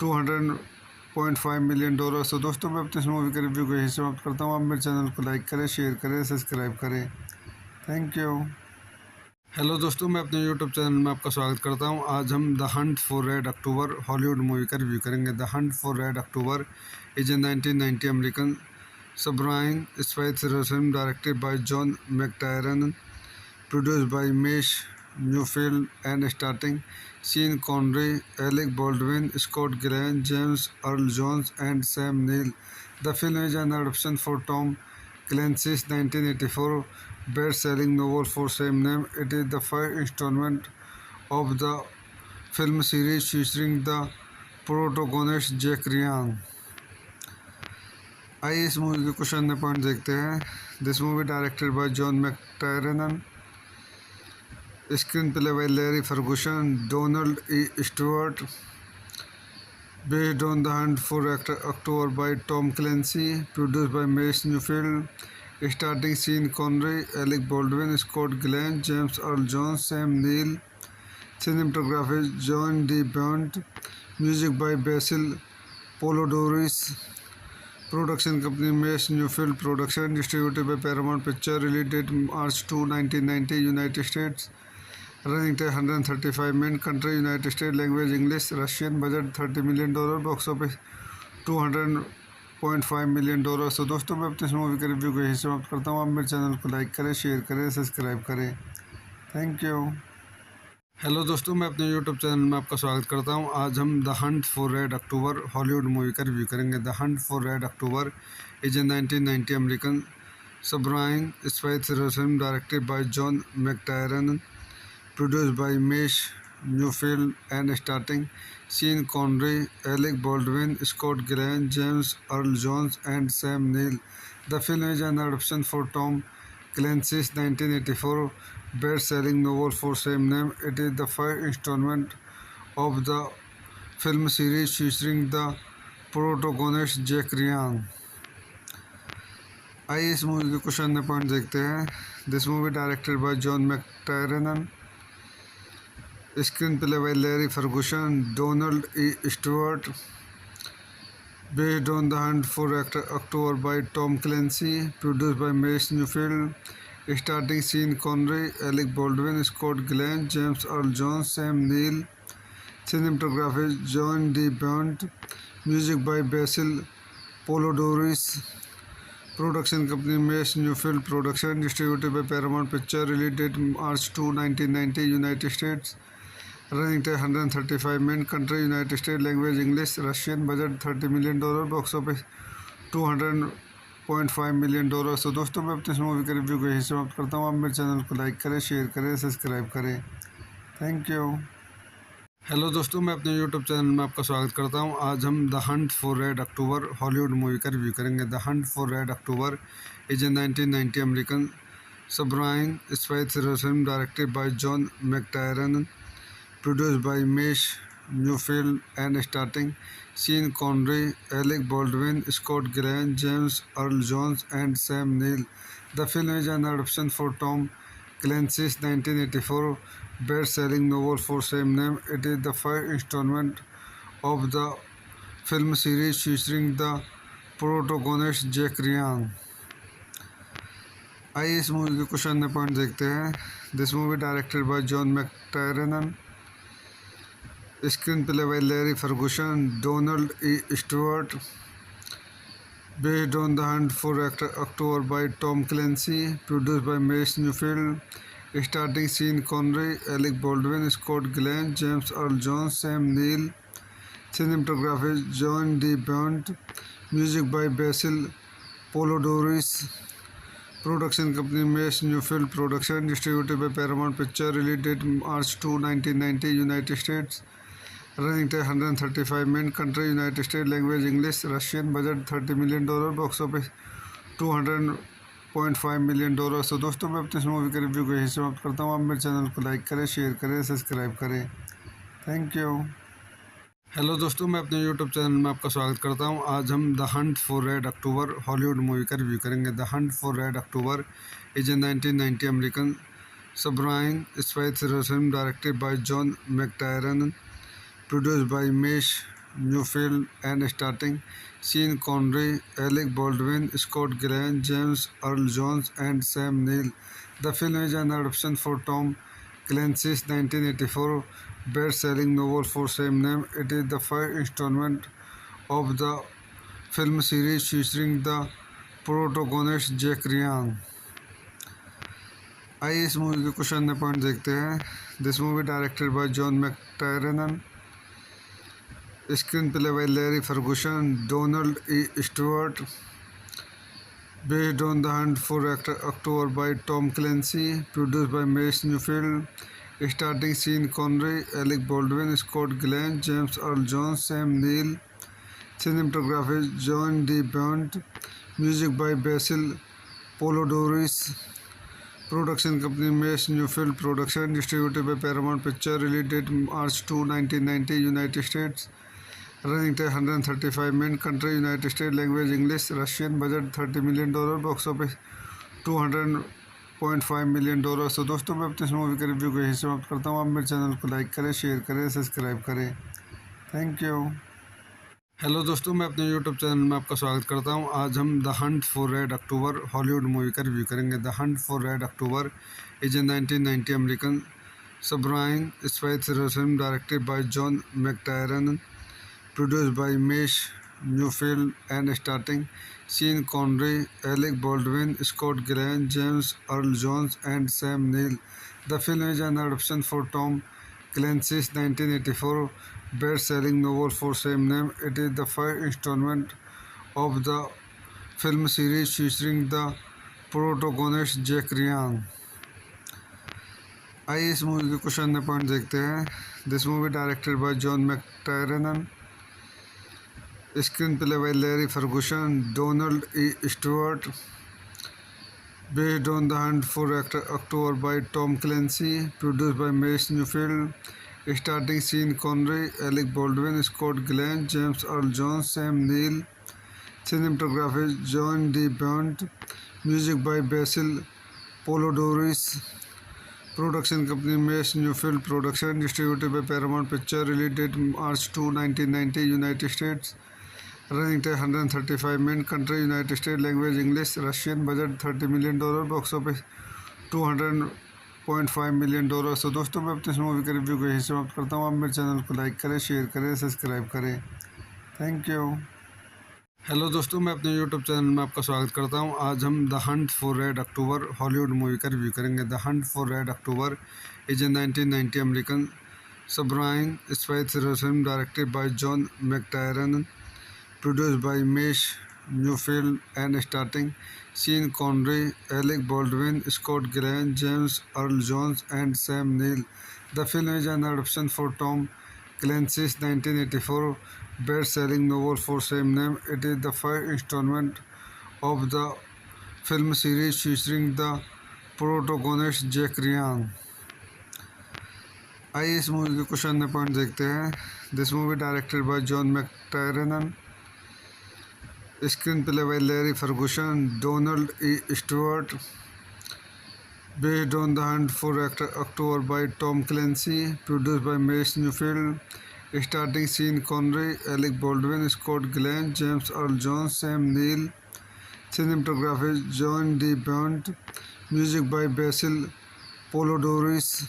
$200.5 million. तो दोस्तों मैं अपनी इस movie के review को यही समाप्त करता हूँ। आप मेरे चैनल को लाइक करें, शेयर करें, सब्सक्राइब करें। Thank you. हेलो दोस्तों, मैं अपने यूट्यूब चैनल में आपका स्वागत करता हूं। आज हम the hunt for red October Hollywood movie का रिव्यू करेंगे। The hunt for red October is a 1990 American submarine spy thriller film directed by John McTiernan, produced by Mace Neufeld and starting Sean Connery, Alec Baldwin, Scott Glenn, James Earl Jones and Sam Neill. The film is an adaptation for Tom Clancy's 1984 best-selling novel for same name. It is the first installment of the film series featuring the protagonist Jack Ryan. आइए इस movie के कुछ अन्य point देखते हैं। This movie directed by John McTiernan, screenplay by Larry Ferguson, Donald E Stewart, based on The Hunt for October by Tom Clancy, produced by Mace Newfield, starting Sean Connery, Alec Baldwin, Scott Glenn, James Earl Jones, Sam Neill. Cinematography John D. Bond, music by Basil Polidorus. Production company Mace Newfield Production, distributed by Paramount Picture. Release date March 2, 1990, United States. Running time 135 minutes. Country United States. Language English. Russian. Budget $30 million. Box office $200.5 million. तो दोस्तों मैं अपनी इस movie के review को यही समाप्त करता हूँ। आप मेरे चैनल को लाइक करें, शेयर करें, सब्सक्राइब करें। Thank you. हेलो दोस्तों, मैं अपने यूट्यूब चैनल में आपका स्वागत करता हूँ। आज हम the hunt for red October Hollywood movie का रिव्यू करेंगे। The hunt for red October is a 1990 American submarine spy thriller film directed by John McTiernan, produced by Mesh Newfield and starting Sean Connery, Alec Baldwin, Scott Glenn, James Earl Jones and Sam Neill. The film is an adaptation for Tom Clancy's 1984 best-selling novel for same name. It is the first installment of the film series featuring the protagonist Jack Ryan. आइए इस movie के कुछ अन्य point देखते हैं। This movie directed by John McTiernan, screenplay by Larry Ferguson, Donald E Stewart, based on The Hunt for October by Tom Clancy, produced by Mace Newfield, starting Sean Connery, Alec Baldwin, Scott Glenn, James Earl Jones, Sam Neill. Cinematography John D. Bond, music by Basil Polidorus. Production company Mace Newfield Production, distributed by Paramount Picture. Release date March 2, 1990, United States. Running time 135 minutes. Country United States. Language English. Russian. Budget $30 million. Box office $200.5 million. तो दोस्तों मैं अपनी इस movie के review को यही समाप्त करता हूँ। आप मेरे चैनल को लाइक करें, शेयर करें, सब्सक्राइब करें। Thank you. हेलो दोस्तों, मैं अपने यूट्यूब चैनल में आपका स्वागत करता हूं। आज हम the hunt for red October Hollywood movie का रिव्यू करेंगे। The hunt for red October is a 1990 American submarine spy thriller film directed by John McTiernan, produced by Mace Neufeld and starting Sean Connery, Alec Baldwin, Scott Glenn, James Earl Jones and Sam Neill. The film is an adaptation for Tom Clancy's 1984 best-selling novel for same name. It is the first installment of the film series featuring the protagonist Jack Ryan. आइए इस movie के कुछ अन्य point देखते हैं। This movie directed by John McTiernan, screenplay by Larry Ferguson, Donald E Stewart, based on The Hunt for October by Tom Clancy, produced by Mace Newfield, starting Sean Connery, Alec Baldwin, Scott Glenn, James Earl Jones, Sam Neill. Cinematography John D. Bond, music by Basil Polidorus. Production company Mace Newfield Production, distributed by Paramount Picture. Release date March 2, 1990, United States. Running time 135 minutes. Country United States. Language English. Russian. Budget $30 million. Box office $200.5 million. तो दोस्तों मैं अपनी इस movie के review को यही समाप्त करता हूँ। आप मेरे चैनल को लाइक करें, शेयर करें, सब्सक्राइब करें। Thank you. हेलो दोस्तों, मैं अपने यूट्यूब चैनल में आपका स्वागत करता हूं। आज हम the hunt for red October Hollywood movie का रिव्यू करेंगे। The hunt for red October is a 1990 American submarine spy thriller film directed by John McTiernan, produced by Mace Newfield, and starting Sean Connery, Alec Baldwin, Scott Glenn, James Earl Jones, and Sam Neill. The film is an adaptation for Tom Clancy's 1984 best-selling novel for same name. It is the first installment of the film series featuring the protagonist Jack Ryan. आइए इस movie के कुछ अन्य point देखते हैं। This movie directed by John McTiernan, screenplay by Larry Ferguson, Donald E Stewart, based on The Hunt for October by Tom Clancy, produced by Mace Newfield, starting Sean Connery, Alec Baldwin, Scott Glenn, James Earl Jones, Sam Neill, cinematography John D. Bond, music by Basil Polidorus, production company Mace Newfield Production, distributed by Paramount Picture, release date March 2, 1990, United States. Running time 135 minutes. Country United States. Language English. Russian. Budget $30 million. Box office $200.5 million. तो दोस्तों मैं अपने इस movie के review को यहीं समाप्त करता हूँ। आप मेरे चैनल को लाइक करें, शेयर करें, सब्सक्राइब करें। Thank you. हेलो दोस्तों, मैं अपने यूट्यूब चैनल में आपका स्वागत करता हूँ। आज हम the hunt for red October Hollywood movie का रिव्यू करेंगे। The hunt for red October is a 1990 American submarine spy thriller film directed by John McTiernan, produced by Mace Newfield, and starring Sean Connery, Alec Baldwin, Scott Glenn, James Earl Jones, and Sam Neill. The film is an adaptation for Tom Clancy's 1984 best-selling novel for same name. It is the first installment of the film series featuring the protagonist Jack Ryan. आइए इस movie के कुछ अन्य point देखते हैं। This movie directed by John McTiernan, screenplay by Larry Ferguson, Donald E Stewart, based on The Hunt for October by Tom Clancy, produced by Mace Newfield, starring Sean Connery, Alec Baldwin, Scott Glenn, James Earl Jones, Sam Neill, cinematography John D. Bond, music by Basil Polidorus, production company Mace Newfield Production, distributed by Paramount Picture, release date March 2, 1990, United States. Running time 135 minutes. Country United States. Language English. Russian. Budget $30 million. Box office $200.5 million. तो दोस्तों मैं अपने इस movie के review को यहीं समाप्त करता हूँ। आप मेरे चैनल को लाइक करें, शेयर करें, सब्सक्राइब करें। Thank you. हेलो दोस्तों, मैं अपने यूट्यूब चैनल में आपका स्वागत करता हूँ। आज हम the hunt for red October Hollywood movie का रिव्यू करेंगे। The hunt for red October is a 1990 American submarine spy thriller film directed by John McTiernan, produced by Mace Newfield, and starring Sean Connery, Alec Baldwin, Scott Glenn, James Earl Jones, and Sam Neill. The film is an adaptation for Tom Clancy's 1984 best-selling novel for same name. It is the first installment of the film series featuring the protagonist Jack Ryan. आइए इस movie के कुछ अन्य point देखते हैं। This movie directed by John McTiernan, screenplay by Larry Ferguson, Donald E Stewart, based on The Hunt for October by Tom Clancy, produced by Mace Newfield, starring Sean Connery, Alec Baldwin, Scott Glenn, James Earl Jones, Sam Neill, cinematography John D. Bond, music by Basil Polidorus,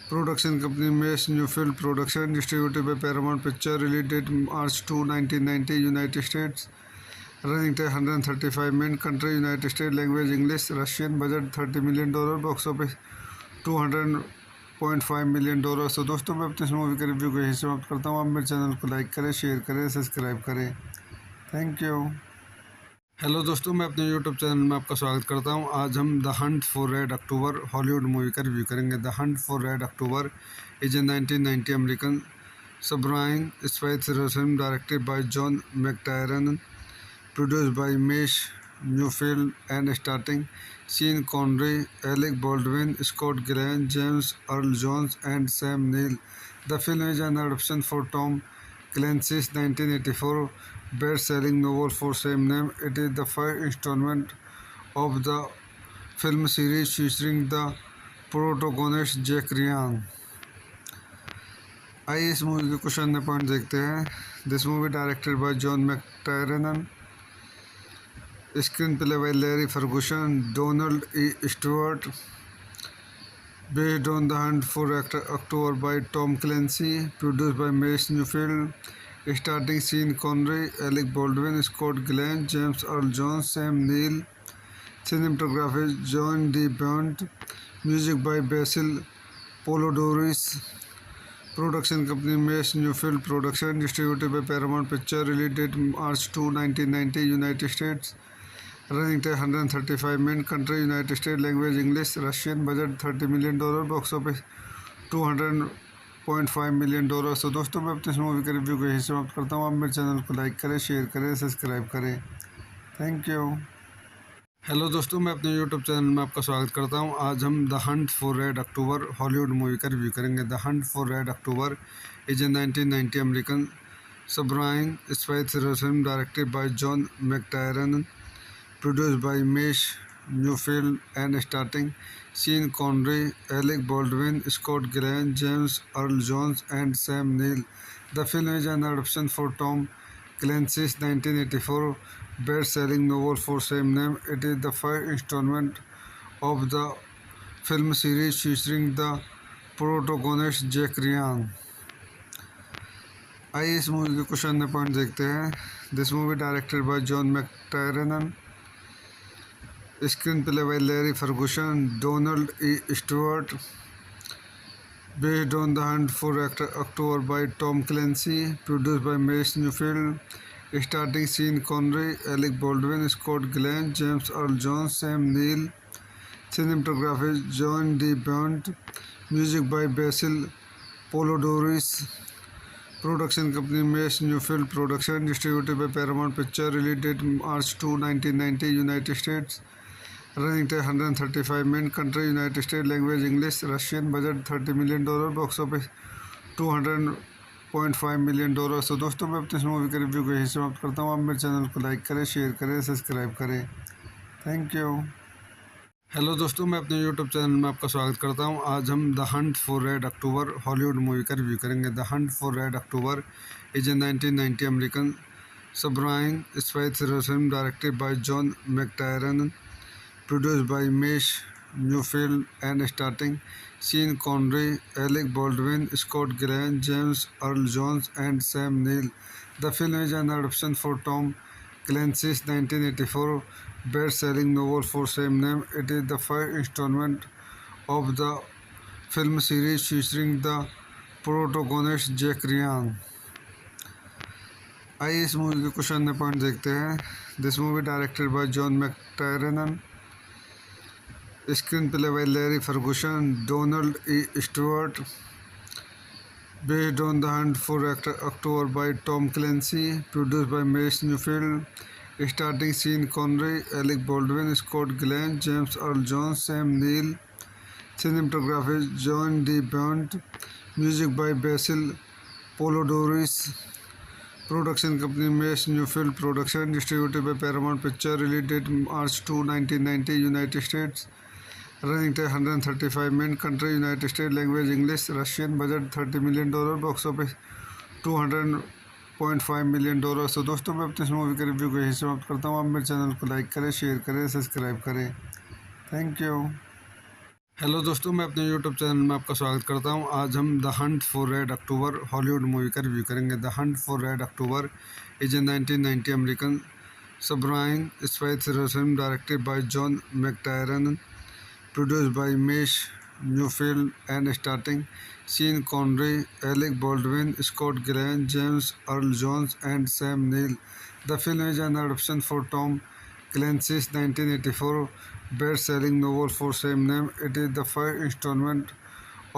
production company Mace Newfield Production, distributed by Paramount Picture, release date March 2, 1990, United States. Running time 135 minutes. Country United States. Language English. Russian. Budget $30 million. Box office $200.5 million. तो दोस्तों मैं अपने इस movie के review को यहीं समाप्त करता हूँ। आप मेरे चैनल को लाइक करें, शेयर करें, सब्सक्राइब करें। Thank you. हेलो दोस्तों, मैं अपने यूट्यूब चैनल में आपका स्वागत करता हूँ। आज हम the hunt for red October Hollywood movie का रिव्यू करेंगे। The hunt for red October is a 1990 American submarine spy thriller film directed by John McTiernan, produced by Mace Newfield, and starring Sean Connery, Alec Baldwin, Scott Glenn, James Earl Jones, and Sam Neill. The film is an adaptation for Tom Clancy's 1984 best-selling novel for same name. It is the first installment of the film series featuring the protagonist Jack Ryan. आइए इस movie के कुछ अन्य point देखते हैं। This movie directed by John McTiernan, screenplay by Larry Ferguson, Donald E Stewart, based on The Hunt for October by Tom Clancy, produced by Mace Newfield, starting Sean Connery, Alec Baldwin, Scott Glenn, James Earl Jones, Sam Neill, cinematography John D. Bond, music by Basil Polodoris, production company Mace Newfield Production, distributed by Paramount Picture, release date March 2, 1990, United States. Running time 135 minutes. Country United States. Language English. Russian. Budget $30 million. Box office $200.5 million। तो दोस्तों मैं अपने इस movie के review को यही समाप्त करता हूँ। आप मेरे चैनल को लाइक करें, शेयर करें, सब्सक्राइब करें। Thank you. हेलो दोस्तों, मैं अपने यूट्यूब चैनल में आपका स्वागत करता हूँ। आज हम the hunt for red October Hollywood movie का रिव्यू करेंगे। The hunt for red October is a 1990 American submarine spy thriller film directed by John McTiernan, produced by Mace Newfield and starring Sean Connery, Alec Baldwin, Scott Glenn, James Earl Jones, and Sam Neill. The film is an adaptation for Tom Clancy's 1984 best-selling novel for same name. It is the first installment of the film series featuring the protagonist Jack Ryan. आइए इस movie के कुछ अन्य point देखते हैं। This movie directed by John McTiernan, screenplay by Larry Ferguson, Donald E Stewart, based on The Hunt for October by Tom Clancy, produced by Mace Newfield, starring Sean Connery, Alec Baldwin, Scott Glenn, James Earl Jones, Sam Neill, cinematography John D. Bond, music by Basil Polodoris, production company Mace Newfield Production, distributed by Paramount Picture, release date March 2, 1990, United States. Running time 135 minutes. Country United States. Language English. Russian. Budget $30 million. Box office $200.5 million। तो दोस्तों मैं अपने इस movie के review को यही समाप्त करता हूँ। आप मेरे चैनल को लाइक करें, शेयर करें, सब्सक्राइब करें। Thank you. हेलो दोस्तों, मैं अपने यूट्यूब चैनल में आपका स्वागत करता हूँ। आज हम the hunt for red October Hollywood movie का रिव्यू करेंगे। The hunt for red October is a 1990 American submarine spy thriller film directed by John McTiernan, produced by Mace Newfield and starring Sean Connery, Alec Baldwin, Scott Glenn, James Earl Jones, and Sam Neill. The film is an adaptation for Tom Clancy's 1984 best-selling novel for same name. It is the first installment of the film series featuring the protagonist Jack Ryan. आइए इस movie के कुछ अन्य point देखते हैं। This movie directed by John McTiernan, screenplay by Larry Ferguson, Donald E Stewart, based on The Hunt for October by Tom Clancy, produced by Mace Newfield, starring Sean Connery, Alec Baldwin, Scott Glenn, James Earl Jones, Sam Neill, cinematography John D. Bond, music by Basil Polodoris, production company Mace Newfield Production, distributed by Paramount Picture, release date March 2, 1990, United States. Running time 135 minutes. Country United States. Language English. Russian. Budget $30 million. Box office $200.5 million। तो दोस्तों मैं अपने इस movie के review को यही समाप्त करता हूँ। आप मेरे चैनल को लाइक करें, शेयर करें, सब्सक्राइब करें। Thank you. हेलो दोस्तों, मैं अपने यूट्यूब चैनल में आपका स्वागत करता हूँ। आज हम the hunt for red October Hollywood movie का रिव्यू करेंगे। The hunt for red October is a 1990 American submarine spy thriller film directed by John McTiernan, produced by Mace Newfield and starring Sean Connery, Alec Baldwin, Scott Glenn, James Earl Jones, and Sam Neill. The film is an adaptation for Tom Clancy's 1984 best-selling novel for same name. It is the first installment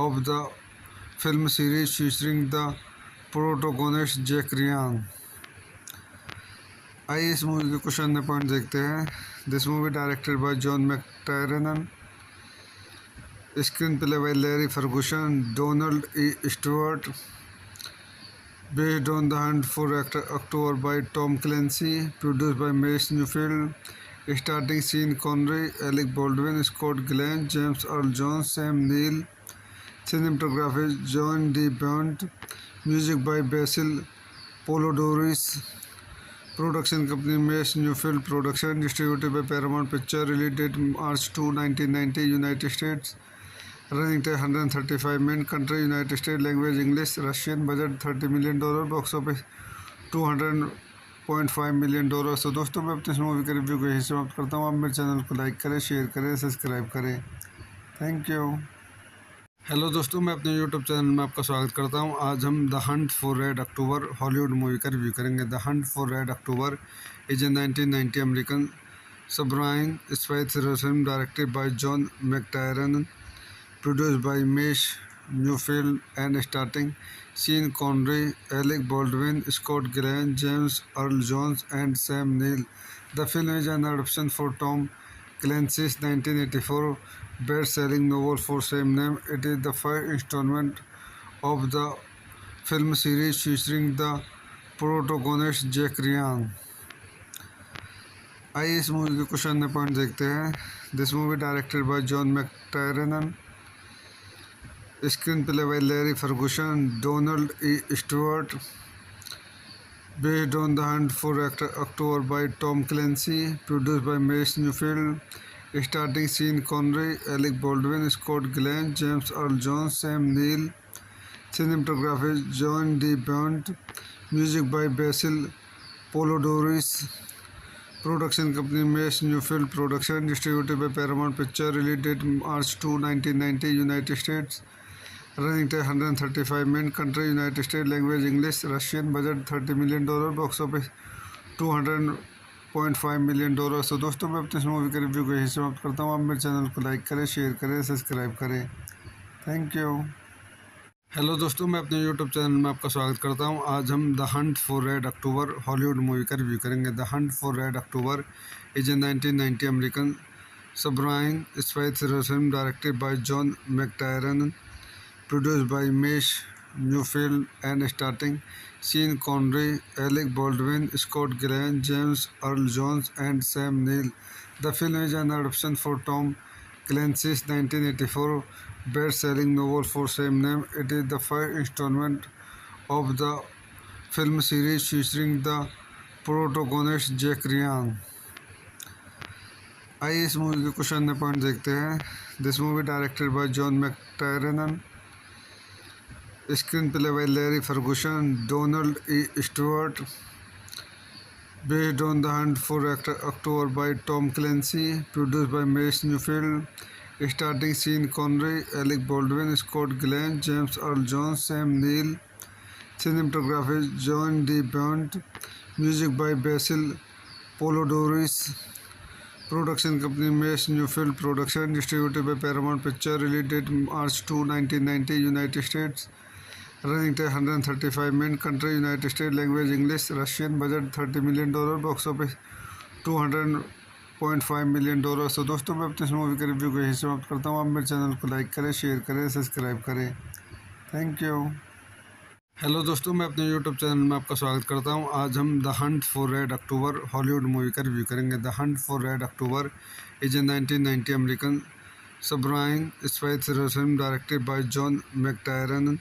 of the film series featuring the protagonist Jack Ryan. आइए इस movie के कुछ अन्य point देखते हैं। This movie directed by John McTiernan, screenplay by Larry Ferguson, Donald E Stewart, based on The Hunt for October by Tom Clancy, produced by Mace Newfield, starring Sean Connery, Alec Baldwin, Scott Glenn, James Earl Jones, Sam Neill, Cinematography John D. Bond. Music by Basil Polidorus. Production company Mace Newfield Production. Distributed by Paramount Picture. Release date March 2, 1990, United States. Running time 135 minutes. Country United States. Language English. Russian. Budget $30 million. Box office $200.5 million। तो दोस्तों मैं अपने इस movie के review को यही समाप्त करता हूँ। आप मेरे चैनल को लाइक करें, शेयर करें, सब्सक्राइब करें। Thank you. हेलो दोस्तों, मैं अपने यूट्यूब चैनल में आपका स्वागत करता हूं। आज हम the hunt for red October Hollywood movie का रिव्यू करेंगे। The hunt for red October is a 1990 American submarine spy thriller film directed by John McTiernan, produced by Mace Neufeld and starting Sean Connery, Alec Baldwin, Scott Glenn, James Earl Jones and Sam Neill. The film is an adaptation for Tom Clancy's 1984 best-selling novel for same name. It is the first installment of the film series featuring the protagonist Jack Ryan. आइए इस movie के कुछ अन्य point देखते हैं। This movie directed by John McTiernan, screenplay by Larry Ferguson, Donald E Stewart, based on The Hunt for October by Tom Clancy, produced by Mace Newfield, starting Sean Connery, Alec Baldwin, Scott Glenn, James Earl Jones, Sam Neill. Cinematography John D. Bond. Music by Basil Polidorus. Production company Mace Newfield Production, distributed by Paramount Picture. Release date March 2, 1990, United States. Running time 135 minutes. Country United States. Language English. Russian. Budget $30 million. Box office $200.5 million। तो दोस्तों मैं अपने इस movie के review को यही समाप्त करता हूँ। आप मेरे चैनल को लाइक करें, शेयर करें, सब्सक्राइब करें। Thank you. हेलो दोस्तों, मैं अपने यूट्यूब चैनल में आपका स्वागत करता हूँ। आज हम the hunt for red October Hollywood movie का रिव्यू करेंगे। The hunt for red October is a 1990 American submarine spy thriller film directed by John McTiernan, produced by Mace Newfield and starting Sean Connery, Alec Baldwin, Scott Glenn, James Earl Jones and Sam Neill. The film is an adaptation for Tom Clancy's 1984 best-selling novel for same name. It is the first installment of the film series featuring the protagonist Jack Ryan. आइए इस movie के कुछ अन्य point देखते हैं। This movie directed by John McTiernan, screenplay by Larry Ferguson, Donald E Stewart, based on The Hunt for October by Tom Clancy, produced by Mace Newfield, starring Sean Connery, Alec Baldwin, Scott Glenn, James Earl Jones, Sam Neill. Cinematography John D. Bond. Music by Basil Polidorus. Production company Mace Newfield Production, distributed by Paramount Picture. Release date March 2, 1990, United States. Running time 135 minutes. Country United States. Language English. Russian. Budget $30 million. Box office $200.5 million। तो दोस्तों मैं अपने इस movie के review को यही समाप्त करता हूँ। आप मेरे चैनल को लाइक करें, शेयर करें, सब्सक्राइब करें। Thank you. हेलो दोस्तों, मैं अपने यूट्यूब चैनल में आपका स्वागत करता हूं। आज हम the hunt for red October Hollywood movie का रिव्यू करेंगे। The hunt for red October is a 1990 American submarine spy thriller film directed by John McTiernan,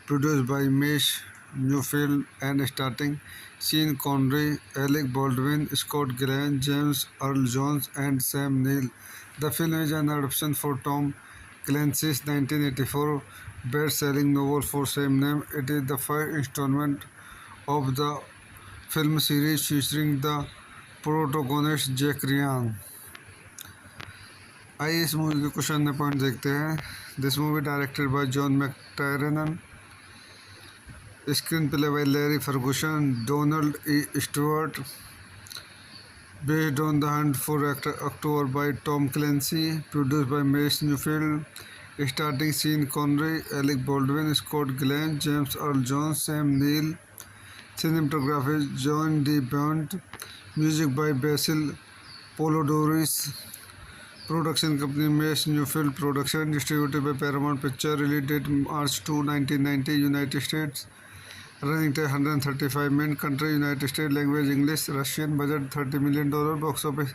produced by Mace Neufeld and starting Sean Connery, Alec Baldwin, Scott Glenn, James Earl Jones and Sam Neill. The film is an adaptation for Tom Clancy's 1984 best-selling novel for same name. It is the first installment of the film series featuring the protagonist Jack Ryan. आइए इस movie के कुछ अन्य point देखते हैं। This movie directed by John McTiernan, screenplay by Larry Ferguson, Donald E Stewart, based on The Hunt for October by Tom Clancy, produced by Mace Newfield, starring Sean Connery, Alec Baldwin, Scott Glenn, James Earl Jones, Sam Neill. Cinematography John D. Bond. Music by Basil Polidorus. Production company Mace Newfield Production, distributed by Paramount Picture. Release date March 2, 1990, United States. Running time 135 minutes. Country United States. Language English. Russian. Budget $30 million. Box office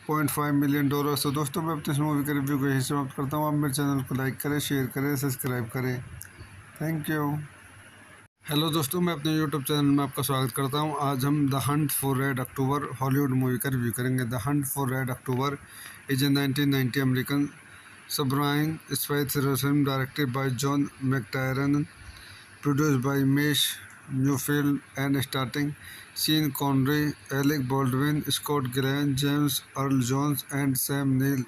$200.5 million. तो दोस्तों मैं अपनी इस movie के review को यही समाप्त करता हूँ। आप मेरे चैनल को लाइक करें, शेयर करें, सब्सक्राइब करें। Thank you. हेलो दोस्तों, मैं अपने यूट्यूब चैनल में आपका स्वागत करता हूं। आज हम the hunt for red October Hollywood movie का रिव्यू करेंगे। The hunt for red October is a 1990 American submarine spy thriller film directed by John McTiernan, produced by Mish Newfield and starring Sean Connery, Alec Baldwin, Scott Glenn, James Earl Jones, and Sam Neill.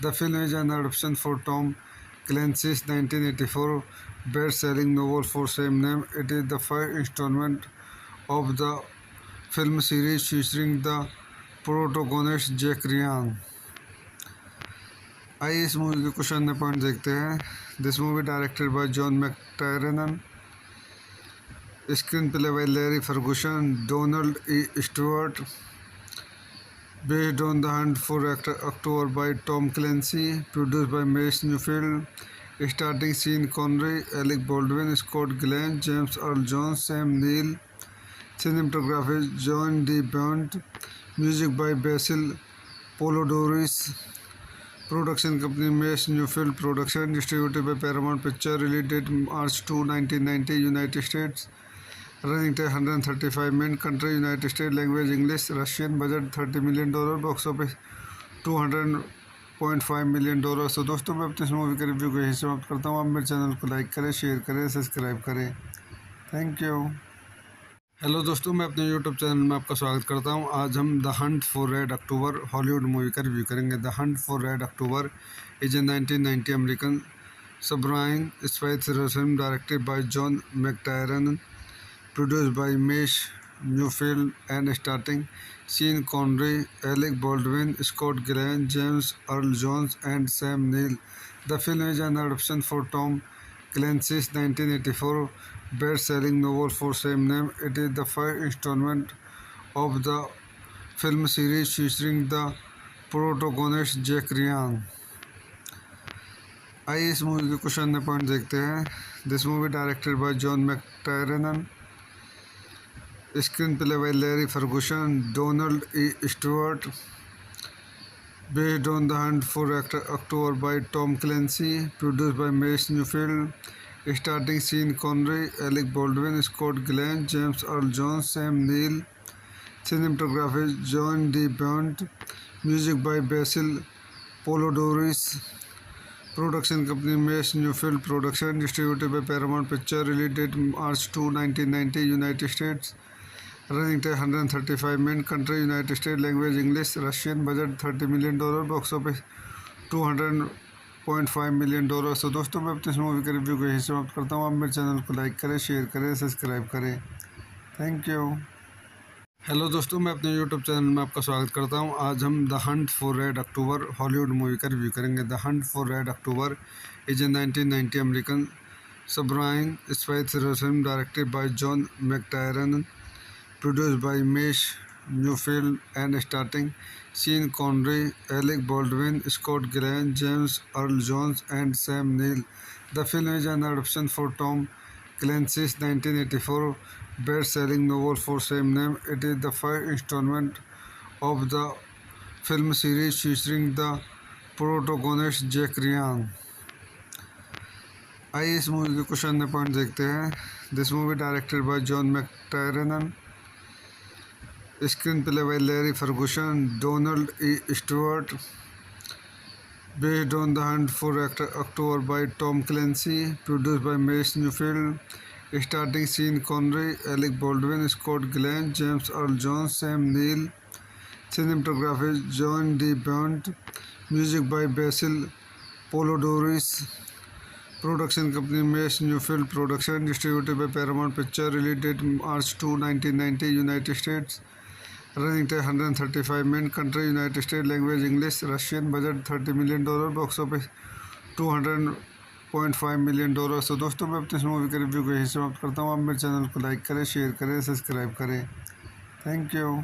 The film is an adaptation for Tom Clancy's 1984 best-selling novel for same name. It is the first installment of the film series featuring the protagonist Jack Ryan. आइए इस movie के कुछ अन्य point देखते हैं। This movie directed by John McTiernan, screenplay by Larry Ferguson, Donald E. Stewart, based on The Hunt for October by Tom Clancy, produced by Mace Newfield, starring Sean Connery, Alec Baldwin, Scott Glenn, James Earl Jones, Sam Neill, cinematography John D. Bond, music by Basil Polidorus, production company Mace Newfield Production, distributed by Paramount Pictures, release date March 2, 1990, United States. Running time 135 minutes. Country United States. Language English. Russian. Budget $30 million. Box office $200.5 million। तो दोस्तों मैं अपनी इस movie के review को यही समाप्त करता हूँ। आप मेरे चैनल को लाइक करें, शेयर करें, सब्सक्राइब करें। Thank you. हेलो दोस्तों, मैं अपने यूट्यूब चैनल में आपका स्वागत करता हूँ। आज हम the hunt for red October Hollywood movie का रिव्यू करेंगे। The hunt for red October is a 1990 American submarine spy thriller film directed by John McTiernan, produced by Mish Newfield and starring Sean Connery, Alec Baldwin, Scott Glenn, James Earl Jones, and Sam Neill. The film is an adaptation for Tom Clancy's 1984 best-selling novel for same name. It is the first installment of the film series featuring the protagonist Jack Ryan. आइए इस movie के कुछ अन्य point देखते हैं। This movie directed by John McTiernan, screenplay by Larry Ferguson, Donald E. Stewart, based on The Hunt for October by Tom Clancy, produced by Mace Newfield, starring Sean Connery, Alec Baldwin, Scott Glenn, James Earl Jones, Sam Neill, cinematography John D. Bond, music by Basil Polidorus, production company Mace Newfield Production, distributed by Paramount Pictures, release date March 2, 1990, United States. Running time 135 minutes. Country United States. Language English. Russian. Budget $30 million. Box office $200.5 million। तो दोस्तों मैं अपनी इस movie के review को यही समाप्त करता हूँ। आप मेरे चैनल को लाइक करें, शेयर करें, सब्सक्राइब करें। Thank you. हेलो दोस्तों, मैं अपने यूट्यूब चैनल में आपका स्वागत करता हूँ। आज हम the hunt for red October Hollywood movie का रिव्यू करेंगे। The hunt for red October is a 1990 American submarine spy thriller film directed by John McTiernan, produced by Mish Newfield and starring Sean Connery, Alec Baldwin, Scott Glenn, James Earl Jones, and Sam Neill. The film is an adaptation for Tom Clancy's 1984 best-selling novel for same name. It is the first installment of the film series featuring the protagonist Jack Ryan. आइए इस movie के कुछ अन्य point देखते हैं। This movie directed by John McTiernan, screenplay by Larry Ferguson, Donald E. Stewart, based on The Hunt for October by Tom Clancy, produced by Mace Newfield, starring Sean Connery, Alec Baldwin, Scott Glenn, James Earl Jones, Sam Neill, cinematography John D. Bond, music by Basil Polidorus, production company Mace Newfield Production, distributed by Paramount Pictures, release date March 2, 1990, United States. Running time 135 minutes. Country United States. Language English. Russian. Budget $30 million. Box office $200.5 million। तो दोस्तों मैं अपनी इस movie के review को यही समाप्त करता हूँ। आप मेरे चैनल को लाइक करें, शेयर करें, सब्सक्राइब करें। Thank you.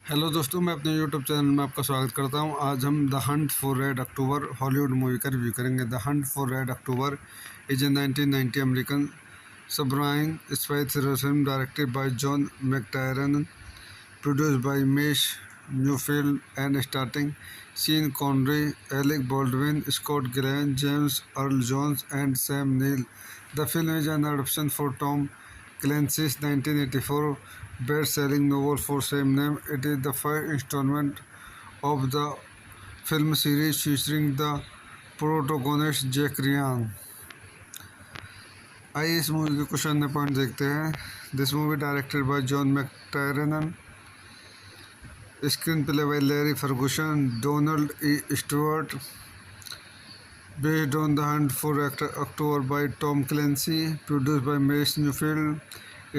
हेलो दोस्तों, मैं अपने यूट्यूब चैनल में आपका स्वागत करता हूँ। आज हम the hunt for red October Hollywood movie का रिव्यू करेंगे। The hunt for red October is a 1990 American submarine spy thriller film directed by John McTiernan, produced by Mish Newfield, and starting Sean Connery, Alec Baldwin, Scott Glenn, James Earl Jones, and Sam Neill. The film is an adaptation for Tom Clancy's 1984 best-selling novel for same name. It is the first installment of the film series featuring the protagonist Jack Ryan. आइए इस movie के कुछ अन्य point देखते हैं। This movie directed by John McTiernan, screenplay by Larry Ferguson, Donald E Stewart, based on The Hunt for October by Tom Clancy, produced by Mace Newfield,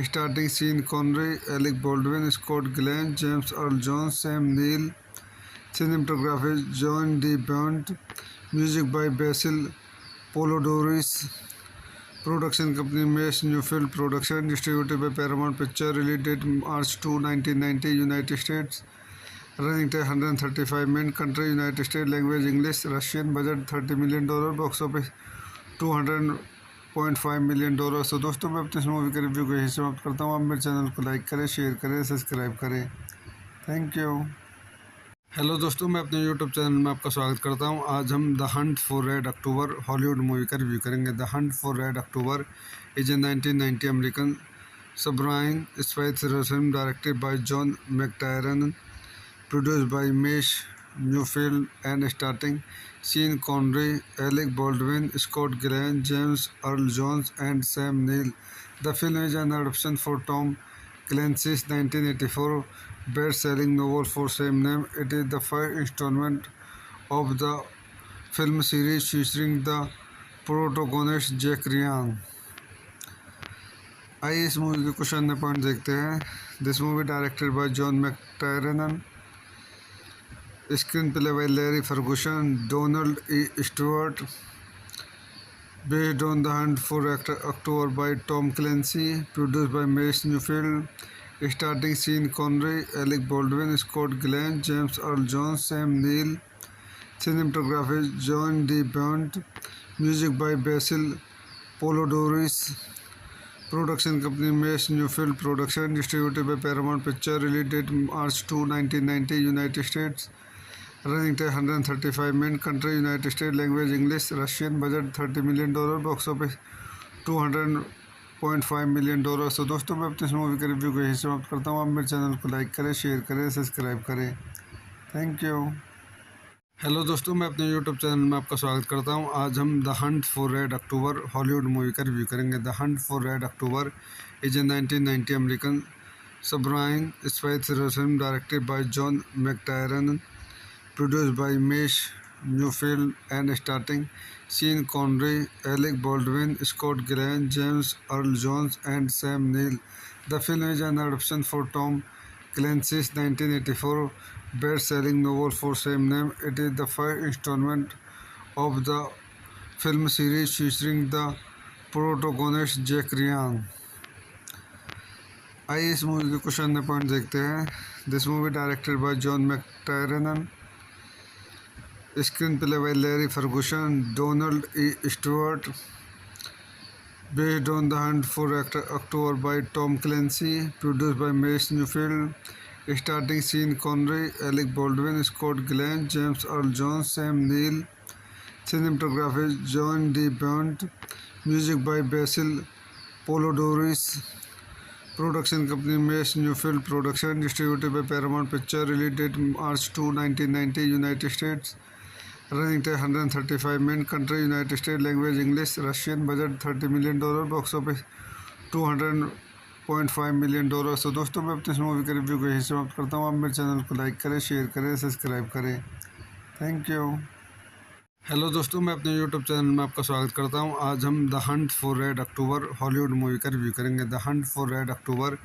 starring Sean Connery, Alec Baldwin, Scott Glenn, James Earl Jones, Sam Neill, cinematography John D. Bond, music by Basil Polidorus, production company Mace Newfield Production, distributed by Paramount Picture, release date March 2, 1990, United States. Running time 135 minutes. Country United States. Language English. Russian. Budget $30 million. Box office $200.5 million. तो दोस्तों मैं अपने इस movie के review को यही समाप्त करता हूँ। आप मेरे चैनल को लाइक करें, शेयर करें, सब्सक्राइब करें। Thank you. हेलो दोस्तों, मैं अपने यूट्यूब चैनल में आपका स्वागत करता हूँ। आज हम the hunt for red October Hollywood movie का रिव्यू करेंगे। The hunt for red October is a 1990 American submarine spy thriller film directed by John McTiernan, produced by Mace Newfield, and starring Sean Connery, Alec Baldwin, Scott Glenn, James Earl Jones, and Sam Neill. The film is an adaptation for Tom Clancy's 1984 best-selling novel for same name. It is the first installment of the film series featuring the protagonist Jack Ryan. आइए इस movie के कुछ अन्य point देखते हैं। This movie directed by John McTiernan, screenplay by Larry Ferguson, Donald E Stewart, based on The Hunt for October by Tom Clancy, produced by Mace Newfield, starring Sean Connery, Alec Baldwin, Scott Glenn, James Earl Jones, Sam Neill, cinematography John D. Bond, music by Basil Polidorus, production company Mace Newfield Production, distributed by Paramount Picture, release date March 2, 1990, United States. Running time 135 minutes. Country United States. Language English. Russian. Budget $30 million. Box office $200.5 million. तो दोस्तों मैं अपने इस movie के review को यही समाप्त करता हूँ। आप मेरे चैनल को लाइक करें, शेयर करें, सब्सक्राइब करें। Thank you. हेलो दोस्तों, मैं अपने यूट्यूब चैनल में आपका स्वागत करता हूँ। आज हम the hunt for red October Hollywood movie का रिव्यू करेंगे। The hunt for red October is a 1990 American submarine spy thriller film directed by John McTiernan, produced by Mace Newfield, and starring Sean Connery, Alec Baldwin, Scott Glenn, James Earl Jones, and Sam Neill. The film is an adaptation for Tom Clancy's 1984 best-selling novel for same name. It is the first installment of the film series featuring the protagonist Jack Ryan. आइए इस movie के कुछ अन्य point देखते हैं। This movie directed by John McTiernan, screenplay by Larry Ferguson, Donald E Stewart, based on The Hunt for October by Tom Clancy, produced by Mace Newfield, starring Sean Connery, Alec Baldwin, Scott Glenn, James Earl Jones, Sam Neill, cinematography John D. Bond, music by Basil Polidorus, production company Mace Newfield Production, distributed by Paramount Picture, release date March 2, 1990, United States. Running time 135 minutes. Country United States. Language English. Russian. Budget $30 million. Box office $200.5 million. तो दोस्तों मैं अपने इस movie के review को यही समाप्त करता हूँ। आप मेरे चैनल को लाइक करें, शेयर करें, सब्सक्राइब करें। Thank you. हेलो दोस्तों, मैं अपने यूट्यूब चैनल में आपका स्वागत करता हूँ। आज हम the hunt for red October Hollywood movie का रिव्यू करेंगे। The hunt for red October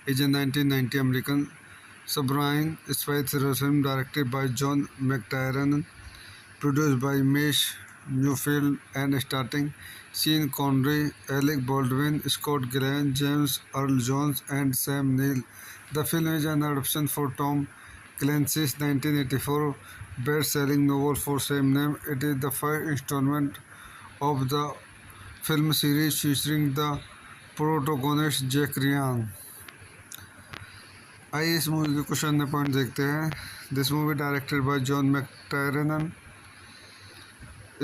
is a 1990 American submarine spy thriller film directed by John McTiernan, produced by Mace Newfield, and starring Sean Connery, Alec Baldwin, Scott Glenn, James Earl Jones, and Sam Neill. The film is an adaptation for Tom Clancy's 1984 best-selling novel for same name. It is the first installment of the film series featuring the protagonist Jack Ryan. आइए इस movie के कुछ अन्य point देखते हैं। This movie directed by John McTiernan,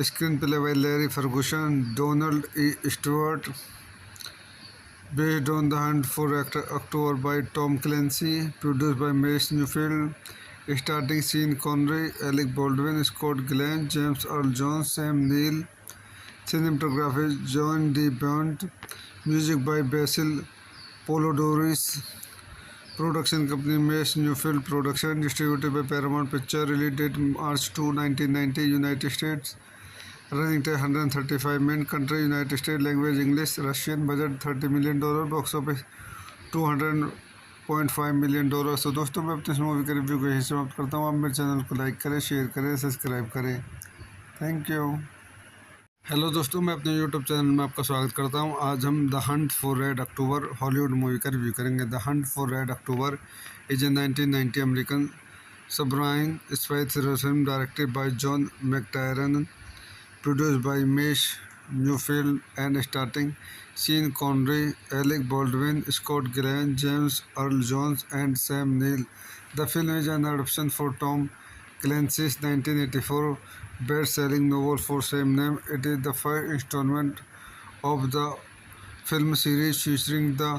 screenplay by Larry Ferguson, Donald E Stewart, based on The Hunt for October by Tom Clancy, produced by Mace Newfield, starting Sean Connery, Alec Baldwin, Scott Glenn, James Earl Jones, Sam Neill, cinematography John D. Bond, music by Basil Polidorus, production company Mace Newfield Production, distributed by Paramount Picture, release date March 2, 1990, United States. Running time 135 minutes. Country United States. Language English. Russian. Budget $30 million. Box office $200.5 million. तो दोस्तों मैं अपने इस movie के review को यही समाप्त करता हूँ। आप मेरे चैनल को लाइक करें, शेयर करें, सब्सक्राइब करें। Thank you. हेलो दोस्तों, मैं अपने यूट्यूब चैनल में आपका स्वागत करता हूँ। आज हम the hunt for red October Hollywood movie का रिव्यू करेंगे। The hunt for red October is a 1990 American submarine spy thriller film directed by John McTiernan, produced by Mace Newfield and starring Sean Connery, Alec Baldwin, Scott Glenn, James Earl Jones, and Sam Neill. The film is an adaptation for Tom Clancy's 1984 best-selling novel for same name. It is the first installment of the film series featuring the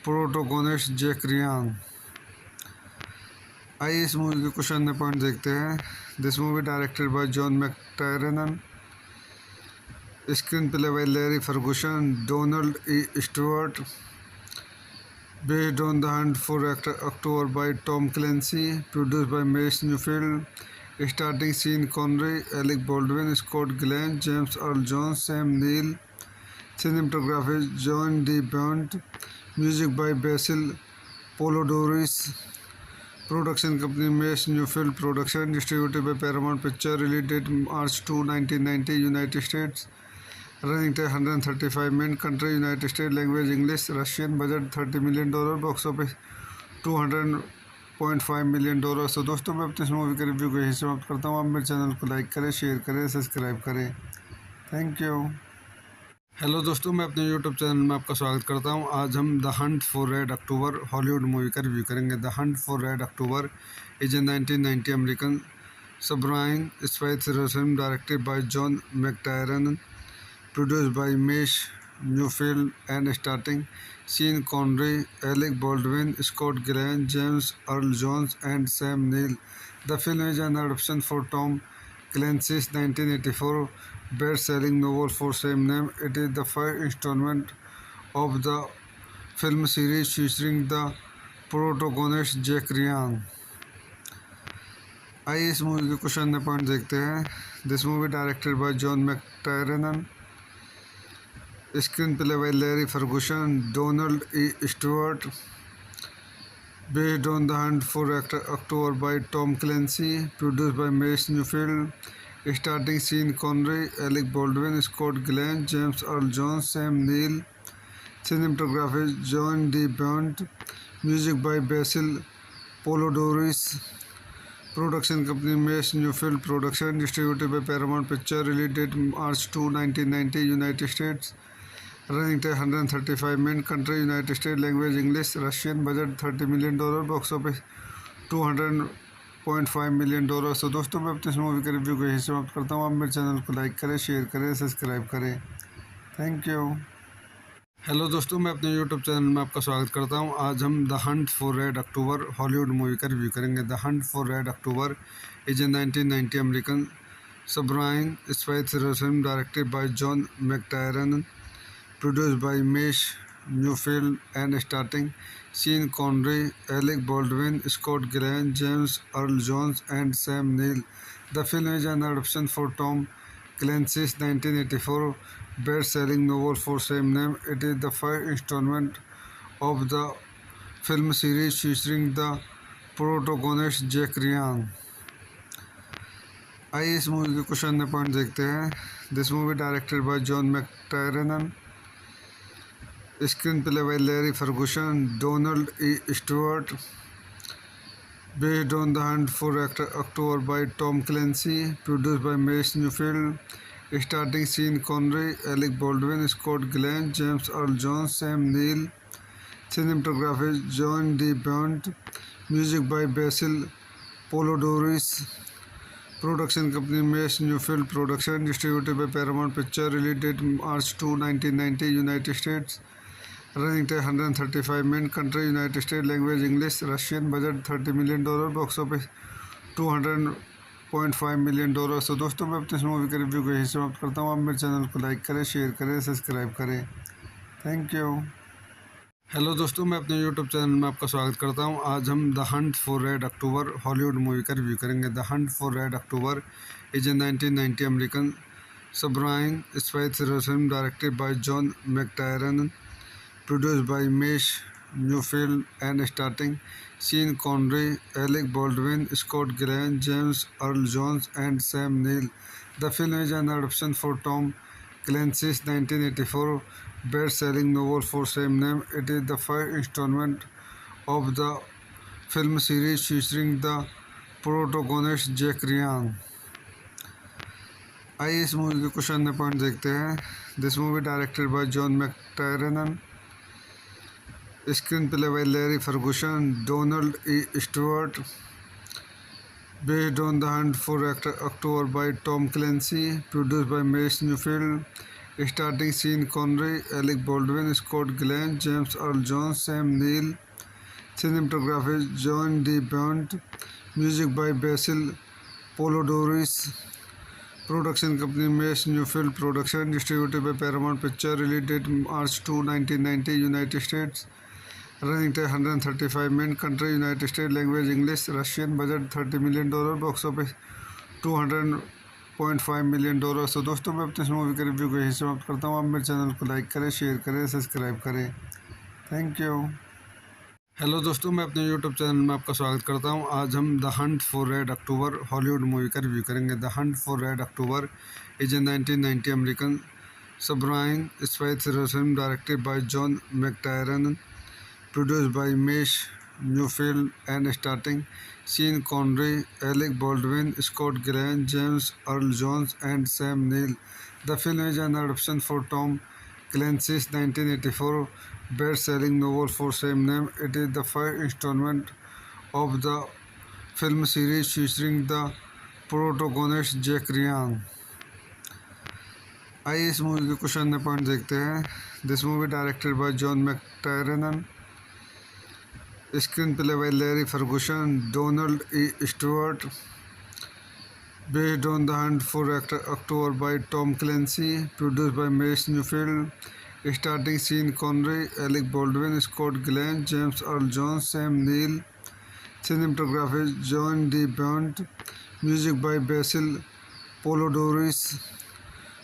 protagonist Jack Ryan. आइए इस movie के कुछ अन्य point देखते हैं। This movie directed by John McTiernan, screenplay by Larry Ferguson, Donald E Stewart, based on The Hunt for October by Tom Clancy, produced by Mace Newfield, starring Sean Connery, Alec Baldwin, Scott Glenn, James Earl Jones, Sam Neill, cinematography John D. Bond, music by Basil Polidorus, production company Mace Newfield Production, distributed by Paramount Picture, release date March 2, 1990, United States. Running time 135 minutes. Country United States. Language English. Russian. Budget $30 million. Box office $200.5 million. तो दोस्तों मैं अपने इस movie के review को यही समाप्त करता हूँ। आप मेरे चैनल को लाइक करें, शेयर करें, सब्सक्राइब करें। Thank you. हेलो दोस्तों, मैं अपने यूट्यूब चैनल में आपका स्वागत करता हूँ। आज हम the hunt for red October Hollywood movie का रिव्यू करेंगे। The hunt for red October is a 1990 American submarine spy thriller film directed by John McTiernan, produced by Mace Newfield and starring Sean Connery, Alec Baldwin, Scott Glenn, James Earl Jones, and Sam Neill. The film is an adaptation for Tom Clancy's 1984 best-selling novel for same name. It is the first installment of the film series featuring the protagonist Jack Ryan. आइए इस movie के कुछ अन्य point देखते हैं। This movie directed by John McTiernan, screenplay by Larry Ferguson, Donald E Stewart, based on The Hunt for October by Tom Clancy, produced by Mace Newfield, starring Sean Connery, Alec Baldwin, Scott Glenn, James Earl Jones, Sam Neill, cinematography John D. Bond, music by Basil Polidorus, production company Mace Newfield Production, distributed by Paramount Picture, release date March 2, 1990, United States. Running time 135 minutes. Country United States. Language English. Russian. Budget $30 million. Box office $200.5 million. तो दोस्तों मैं अपने इस movie के review को यही समाप्त करता हूँ। आप मेरे चैनल को लाइक करें, शेयर करें, सब्सक्राइब करें। Thank you. हेलो दोस्तों, मैं अपने यूट्यूब चैनल में आपका स्वागत करता हूँ। आज हम the hunt for red October Hollywood movie का रिव्यू करेंगे। The hunt for red October is a 1990 American submarine spy thriller film directed by John McTiernan, produced by Mace Newfield and starring Sean Connery, Alec Baldwin, Scott Glenn, James Earl Jones, and Sam Neill. The film is an adaptation for Tom Clancy's 1984 best-selling novel for same name. It is the first installment of the film series featuring the protagonist Jack Ryan. आइए इस movie के कुछ अन्य point देखते हैं। This movie directed by John McTiernan, screenplay by Larry Ferguson, Donald E Stewart, based on The Hunt for October by Tom Clancy, produced by Mace Newfield, starring Sean Connery, Alec Baldwin, Scott Glenn, James Earl Jones, Sam Neill, Cinematography John D. Bont. Music by Basil Polidorus. Production company Mace Newfield Production. Distributed by Paramount Picture. Release date March 2, 1990, United States. Running time 135 minutes. Country United States. Language English. Russian. Budget $30 million. Box office $200.5 million। तो दोस्तों मैं अपने इस movie के review को यहीं समाप्त करता हूँ। आप मेरे चैनल को लाइक करें, शेयर करें, सब्सक्राइब करें। Thank you. हेलो दोस्तों, मैं अपने यूट्यूब चैनल में आपका स्वागत करता हूं। आज हम the hunt for red October Hollywood movie का रिव्यू करेंगे। The hunt for red October is a 1990 American submarine spy thriller film directed by John McTiernan, produced by Mace Neufeld and starting Sean Connery, Alec Baldwin, Scott Glenn, James Earl Jones and Sam Neill. The film is an adaptation for Tom Clancy's 1984 best-selling novel for same name. It is the first installment of the film series featuring the protagonist Jack Ryan. आइए इस movie के कुछ अन्य point देखते हैं। This movie directed by John McTiernan, screenplay by Larry Ferguson, Donald E Stewart, based on The Hunt for October by Tom Clancy, produced by Mace Newfield, starting Sean Connery, Alec Baldwin, Scott Glenn, James Earl Jones, Sam Neill. Cinematography John D. Bont. Music by Basil Polidorus. Production company Mace Newfield Production, distributed by Paramount Picture. Release date March 2, 1990, United States. Running time 135 minutes. Country United States. Language English. Russian. Budget $30 million. Box office $200.5 million। तो दोस्तों मैं अपने इस movie के review को यहीं समाप्त करता हूँ। आप मेरे चैनल को लाइक करें, शेयर करें, सब्सक्राइब करें। Thank you. हेलो दोस्तों, मैं अपने यूट्यूब चैनल में आपका स्वागत करता हूँ। आज हम the hunt for red October Hollywood movie का रिव्यू करेंगे। The hunt for red October is a 1990 American submarine spy thriller film directed by John McTiernan, produced by Mace Newfield and starting Sean Connery, Alec Baldwin, Scott Glenn, James Earl Jones and Sam Neill. The film is an adaptation for Tom Clancy's 1984 best-selling novel for same name. It is the first installment of the film series featuring the protagonist Jack Ryan. आइए इस movie के कुछ अन्य point देखते हैं। This movie directed by John McTiernan, screenplay by Larry Ferguson, Donald E Stewart, based on The Hunt for October by Tom Clancy, produced by Mace Newfield, starting Sean Connery, Alec Baldwin, Scott Glenn, James Earl Jones, Sam Neill. Cinematography John D. Bont. Music by Basil Polidorus.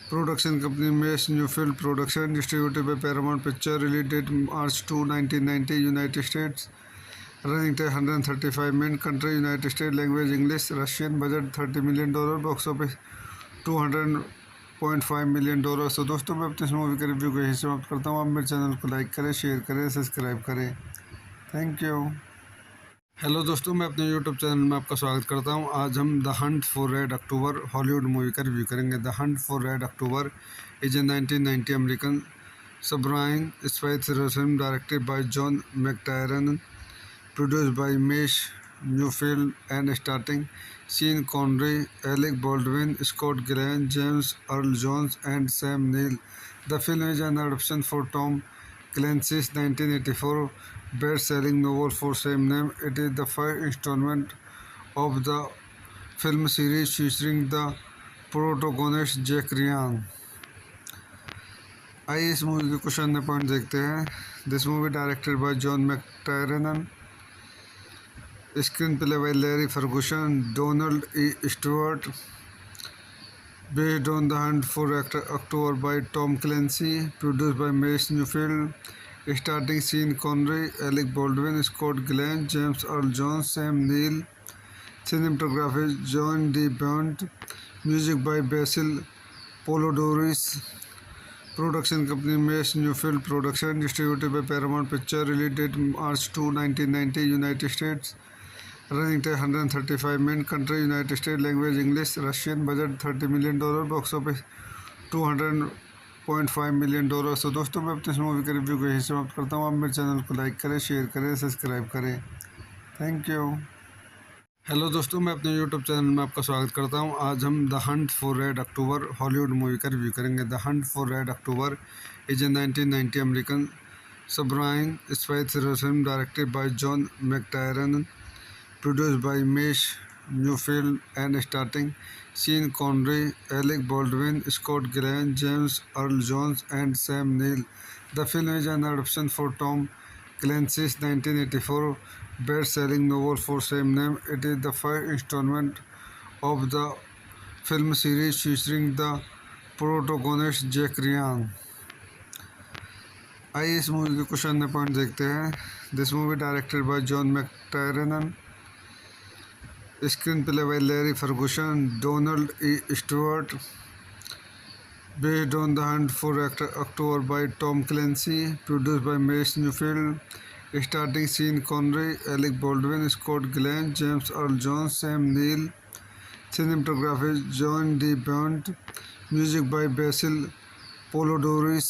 Production company Mace Newfield Production, distributed by Paramount Picture. Release date March 2, 1990, United States. Running time 135 minutes. Country United States. Language English. Russian. Budget $30 million. Box office $200.5 million। तो दोस्तों मैं अपने इस movie के review को यहीं समाप्त करता हूँ। आप मेरे चैनल को लाइक करें, शेयर करें, सब्सक्राइब करें। Thank you. हेलो दोस्तों, मैं अपने यूट्यूब चैनल में आपका स्वागत करता हूं। आज हम the hunt for red October Hollywood movie का रिव्यू करेंगे। The hunt for red October is a 1990 American submarine spy thriller film directed by John McTiernan, produced by Mace Neufeld and starting Sean Connery, Alec Baldwin, Scott Glenn, James Earl Jones and Sam Neill. The film is an adaptation for Tom Clancy's 1984 best-selling novel for same name. It is the first installment of the film series featuring the protagonist Jack Ryan. आइए इस movie के कुछ अन्य point देखते हैं। This movie directed by John McTiernan, screenplay by Larry Ferguson, Donald E Stewart, based on The Hunt for October by Tom Clancy, produced by Mace Newfield, starting Sean Connery, Alec Baldwin, Scott Glenn, James Earl Jones, Sam Neill. Cinematography John D. Bont. Music by Basil Polidorus. Production company Mace Newfield Production, distributed by Paramount Picture. Release date March 2, 1990, United States. Running time 135 minutes. Country United States. Language English. Russian. Budget $30 million. Box office $200 $200.5 million. तो दोस्तों मैं अपनी इस movie के review को यहीं समाप्त करता हूँ। आप मेरे चैनल को लाइक करें, शेयर करें, सब्सक्राइब करें। Thank you. हेलो दोस्तों, मैं अपने यूट्यूब चैनल में आपका स्वागत करता हूं। आज हम the hunt for red October Hollywood movie का रिव्यू करेंगे। The hunt for red October is a 1990 American submarine spy thriller film directed by John McTiernan, produced by Mesh Newfield and starring Sean Connery, Alec Baldwin, Scott Glenn, James Earl Jones, and Sam Neill. The film is an adaptation for Tom Clancy's 1984 best-selling novel for same name. It is the first installment of the film series featuring the protagonist Jack Ryan. आइए इस movie के कुछ अन्य point देखते हैं। This movie directed by John McTiernan, screenplay by Larry Ferguson, Donald E. Stewart, based on The Hunt for October by Tom Clancy, produced by Mace Newfield, starring Sean Connery, Alec Baldwin, Scott Glenn, James Earl Jones, Sam Neill, cinematography John D. Bond, music by Basil Polidorus,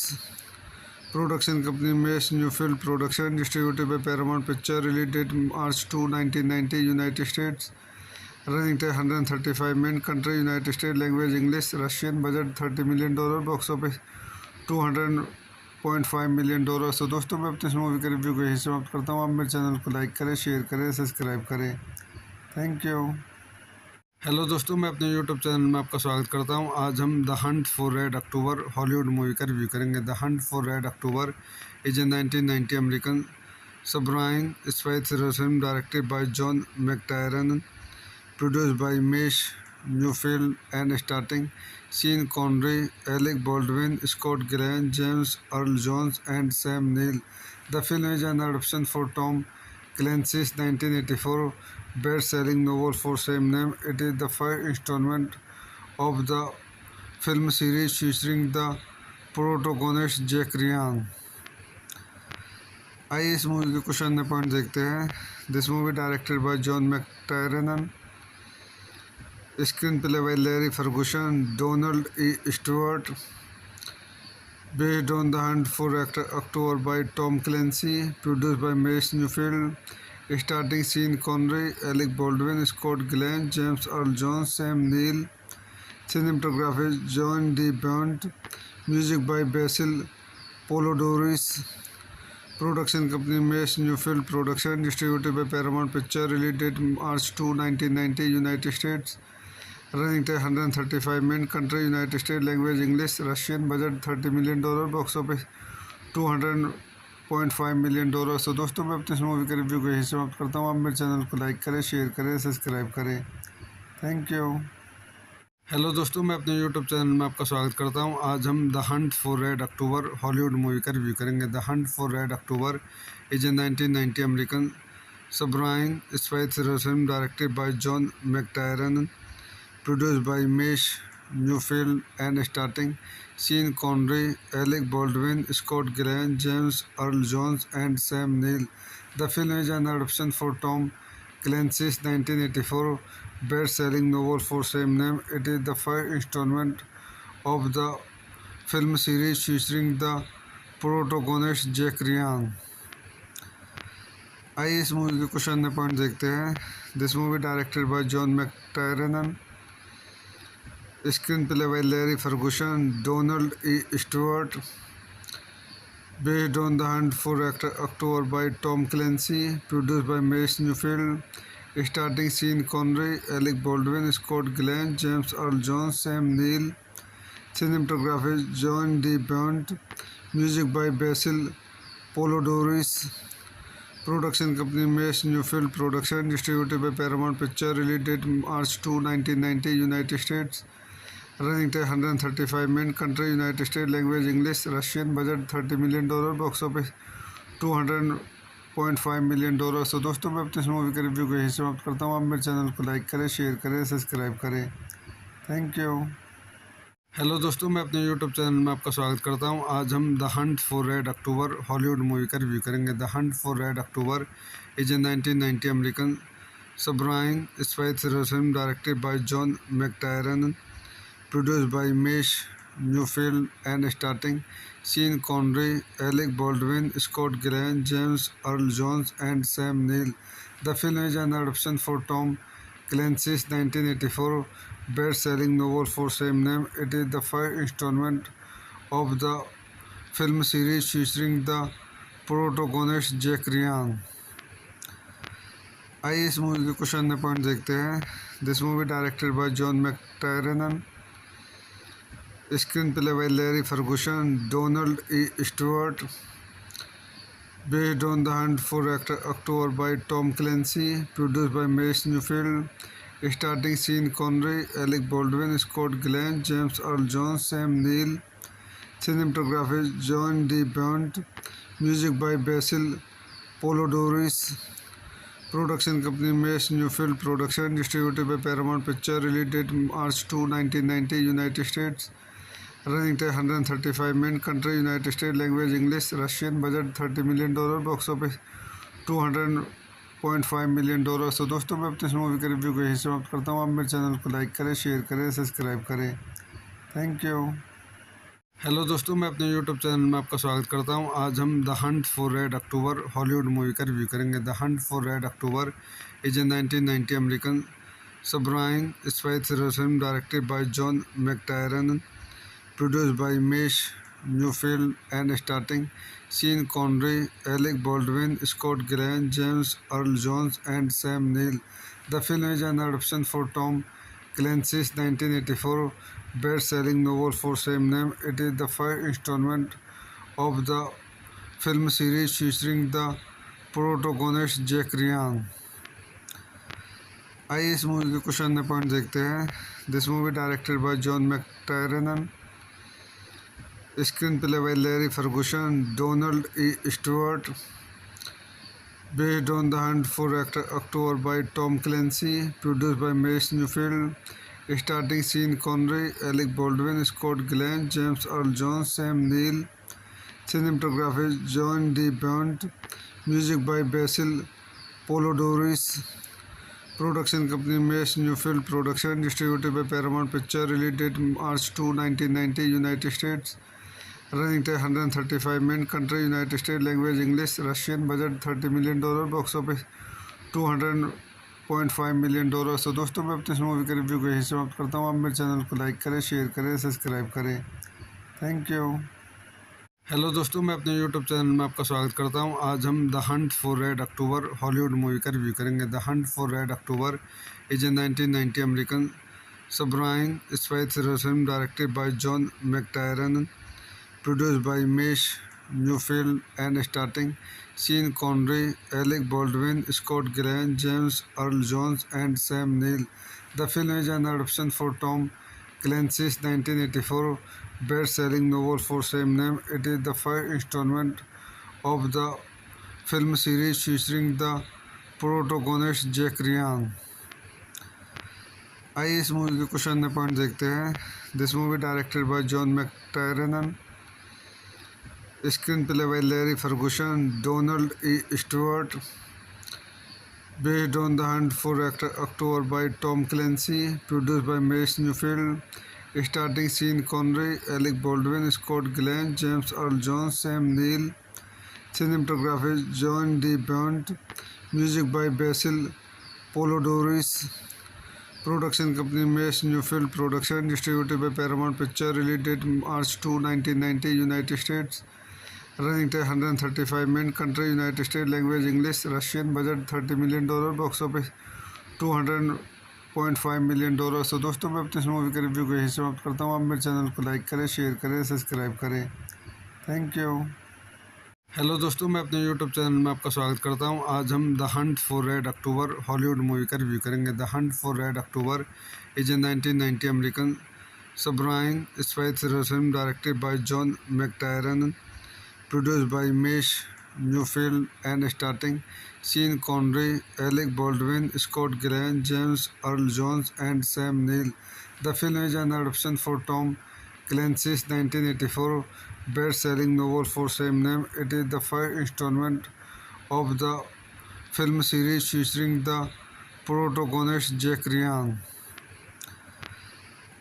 production company Mace Newfield Production, distributed by Paramount Pictures, release date March 2, 1990, United States. Running time 135 minutes. Country United States. Language English. Russian. Budget $30 million. Box office $200.5 million। तो दोस्तों मैं अपनी इस movie के review को यहीं समाप्त करता हूँ। आप मेरे चैनल को लाइक करें, शेयर करें, सब्सक्राइब करें। Thank you. हेलो दोस्तों, मैं अपने यूट्यूब चैनल में आपका स्वागत करता हूँ। आज हम the hunt for red October Hollywood movie का रिव्यू करेंगे। The hunt for red October is a 1990 American submarine spy thriller film directed by John McTiernan, produced by Mesh Newfield and starring Sean Connery, Alec Baldwin, Scott Glenn, James Earl Jones, and Sam Neill. The film is an adaptation for Tom Clancy's 1984 best-selling novel for same name. It is the first installment of the film series featuring the protagonist Jack Ryan. आइए इस movie के कुछ अन्य point देखते हैं। This movie directed by John McTiernan, screenplay by Larry Ferguson, Donald E. Stewart, based on The Hunt for October by Tom Clancy, produced by Mace Newfield, starring Sean Connery, Alec Baldwin, Scott Glenn, James Earl Jones, Sam Neill, cinematography John D. Bond, music by Basil Polidorus, production company Mace Newfield Production, distributed by Paramount Pictures, release date March 2, 1990, United States. Running time 135 minutes. Country United States. Language English. Russian. Budget $30 million. Box office $200.5 million। तो दोस्तों मैं अपनी इस movie के review को यहीं समाप्त करता हूँ। आप मेरे चैनल को लाइक करें, शेयर करें, सब्सक्राइब करें। Thank you. हेलो दोस्तों, मैं अपने यूट्यूब चैनल में आपका स्वागत करता हूँ। आज हम the hunt for red October Hollywood movie का रिव्यू करेंगे। The hunt for red October is a 1990 American submarine spy thriller film directed by John McTiernan, produced by Mesh Newfield and starring Sean Connery, Alec Baldwin, Scott Glenn, James Earl Jones, and Sam Neill. The film is an adaptation for Tom Clancy's 1984 best-selling novel for same name. It is the first installment of the film series featuring the protagonist Jack Ryan. आइए इस movie के कुछ अन्य point देखते हैं। This movie directed by John McTiernan, screenplay by Larry Ferguson, Donald E. Stewart, based on The Hunt for October by Tom Clancy, produced by Mace Newfield, starring Sean Connery, Alec Baldwin, Scott Glenn, James Earl Jones, Sam Neill, cinematography John D. Bond, music by Basil Polidorus, production company Mace Newfield Production, distributed by Paramount Pictures, release date March 2, 1990, United States. Running time 135 minutes. Country United States. Language English. Russian. Budget $30 million. Box office $200.5 million। तो दोस्तों मैं अपनी इस movie के review को यहीं समाप्त करता हूँ। आप मेरे चैनल को लाइक करें, शेयर करें, सब्सक्राइब करें। Thank you. हेलो दोस्तों, मैं अपने यूट्यूब चैनल में आपका स्वागत करता हूँ। आज हम the hunt for red October Hollywood movie का रिव्यू करेंगे। The hunt for red October is a 1990 American submarine spy thriller film directed by John McTiernan, produced by Mesh Newfield, and starting Sean Connery, Alec Baldwin, Scott Glenn, James Earl Jones, and Sam Neill. The film is an adaptation for Tom Clancy's 1984 best-selling novel for same name. It is the first installment of the film series featuring the protagonist Jack Ryan. आइए इस movie के कुछ अन्य point देखते हैं। This movie directed by John McTiernan, screenplay by Larry Ferguson, Donald E Stewart, based on The Hunt for October by Tom Clancy, produced by Mace Newfield, starting Sean Connery, Alec Baldwin, Scott Glenn, James Earl Jones, Sam Neill. Cinematography John D. Bond, music by Basil Polidorus. Production company Mace Newfield Production, distributed by Paramount Pictures. Release date March 2, 1990, United States. Running time 135 minutes. Country United States. Language English. Russian. Budget $30 million. Box office $200.5 million. तो दोस्तों मैं अपनी इस movie के review को यही समाप्त करता हूँ। आप मेरे चैनल को लाइक करें, शेयर करें, सब्सक्राइब करें। Thank you. हेलो दोस्तों, मैं अपने यूट्यूब चैनल में आपका स्वागत करता हूं। आज हम the hunt for red October Hollywood movie का रिव्यू करेंगे। The hunt for red October is a 1990 American submarine spy thriller film directed by John McTiernan, produced by Mace Neufeld and starting Sean Connery, Alec Baldwin, Scott Glenn, James Earl Jones and Sam Neill. The film is an adaptation for Tom Clancy's 1984 best-selling novel for same name. It is the first installment of the film series featuring the protagonist Jack Ryan. आइए इस movie के कुछ अन्य point देखते हैं। This movie directed by John McTiernan, screenplay by Larry Ferguson, Donald E Stewart, based on The Hunt for October by Tom Clancy, produced by Mace Newfield, starting Sean Connery, Alec Baldwin, Scott Glenn, James Earl Jones, Sam Neill. Cinematography John D. Bond, music by Basil Polidorus. Production company Mace Newfield Production, distributed by Paramount Pictures. Release date March 2, 1990, United States. Running time 135 minutes. Country United States. Language English. Russian. Budget $30 million. Box office $200.5 million. तो दोस्तों मैं अपनी इस movie के review को यही समाप्त करता हूँ। आप मेरे चैनल को लाइक करें, शेयर करें, सब्सक्राइब करें। Thank you. हेलो दोस्तों, मैं अपने यूट्यूब चैनल में आपका स्वागत करता हूँ। आज हम the hunt for red October Hollywood movie का रिव्यू करेंगे। The hunt for red October is a 1990 American submarine spy thriller film directed by John McTiernan, produced by Mace Newfield and starting Sean Connery, Alec Baldwin, Scott Glenn, James Earl Jones and Sam Neill. The film is an adaptation for Tom Clancy's 1984 best-selling novel for same name. It is the first installment of the film series featuring the protagonist Jack Ryan. आइए इस movie के कुछ अन्य point देखते हैं। This movie directed by John McTiernan, screenplay by Larry Ferguson, Donald E Stewart, based on The Hunt for October by Tom Clancy, produced by Mace Newfield, starting Sean Connery, Alec Baldwin, Scott Glenn, James Earl Jones, Sam Neill. Cinematography John D. Bond, music by Basil Polidorus. Production company Mace Newfield Production, distributed by Paramount Pictures. Release date March 2, 1990, United States. Running time 135 minutes. Country United States. Language English. Russian. Budget $30 million. Box office $200.5 million. तो दोस्तों मैं अपनी इस movie के review को यही समाप्त करता हूँ। आप मेरे चैनल को लाइक करें, शेयर करें, सब्सक्राइब करें। Thank you. हेलो दोस्तों, मैं अपने यूट्यूब चैनल में आपका स्वागत करता हूं। आज हम the hunt for red October Hollywood movie का रिव्यू करेंगे। The hunt for red October is a 1990 American submarine spy thriller film directed by John McTiernan, produced by Mace Neufeld and starting Sean Connery, Alec Baldwin, Scott Glenn, James Earl Jones and Sam Neill. The film is an adaptation for Tom Clancy's 1984 best-selling novel for same name. It is the first installment of the film series featuring the protagonist Jack Ryan.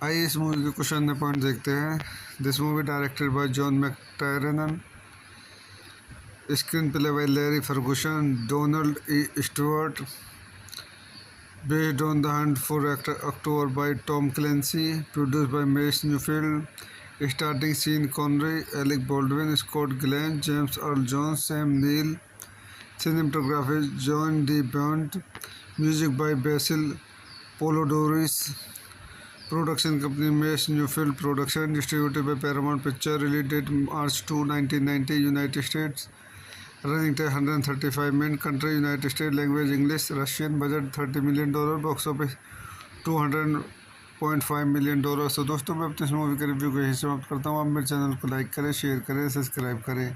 आइए इस movie के कुछ अन्य point देखते हैं। This movie directed by John McTiernan, screenplay by Larry Ferguson, Donald E Stewart, based on The Hunt for October by Tom Clancy, produced by Mace Newfield, starting Sean Connery, Alec Baldwin, Scott Glenn, James Earl Jones, Sam Neill, cinematography John D. Bond, music by Basil Polidorus, production company Mace Newfield Production, distributed by Paramount Pictures, release date March 2, 1990, United States. Running time 135 minutes. Country United States. Language English. Russian. Budget $30 million. Box office $200.5 million. तो दोस्तों मैं अपने इस movie के review को यही समाप्त करता हूँ। आप मेरे चैनल को लाइक करें, शेयर करें, सब्सक्राइब करें।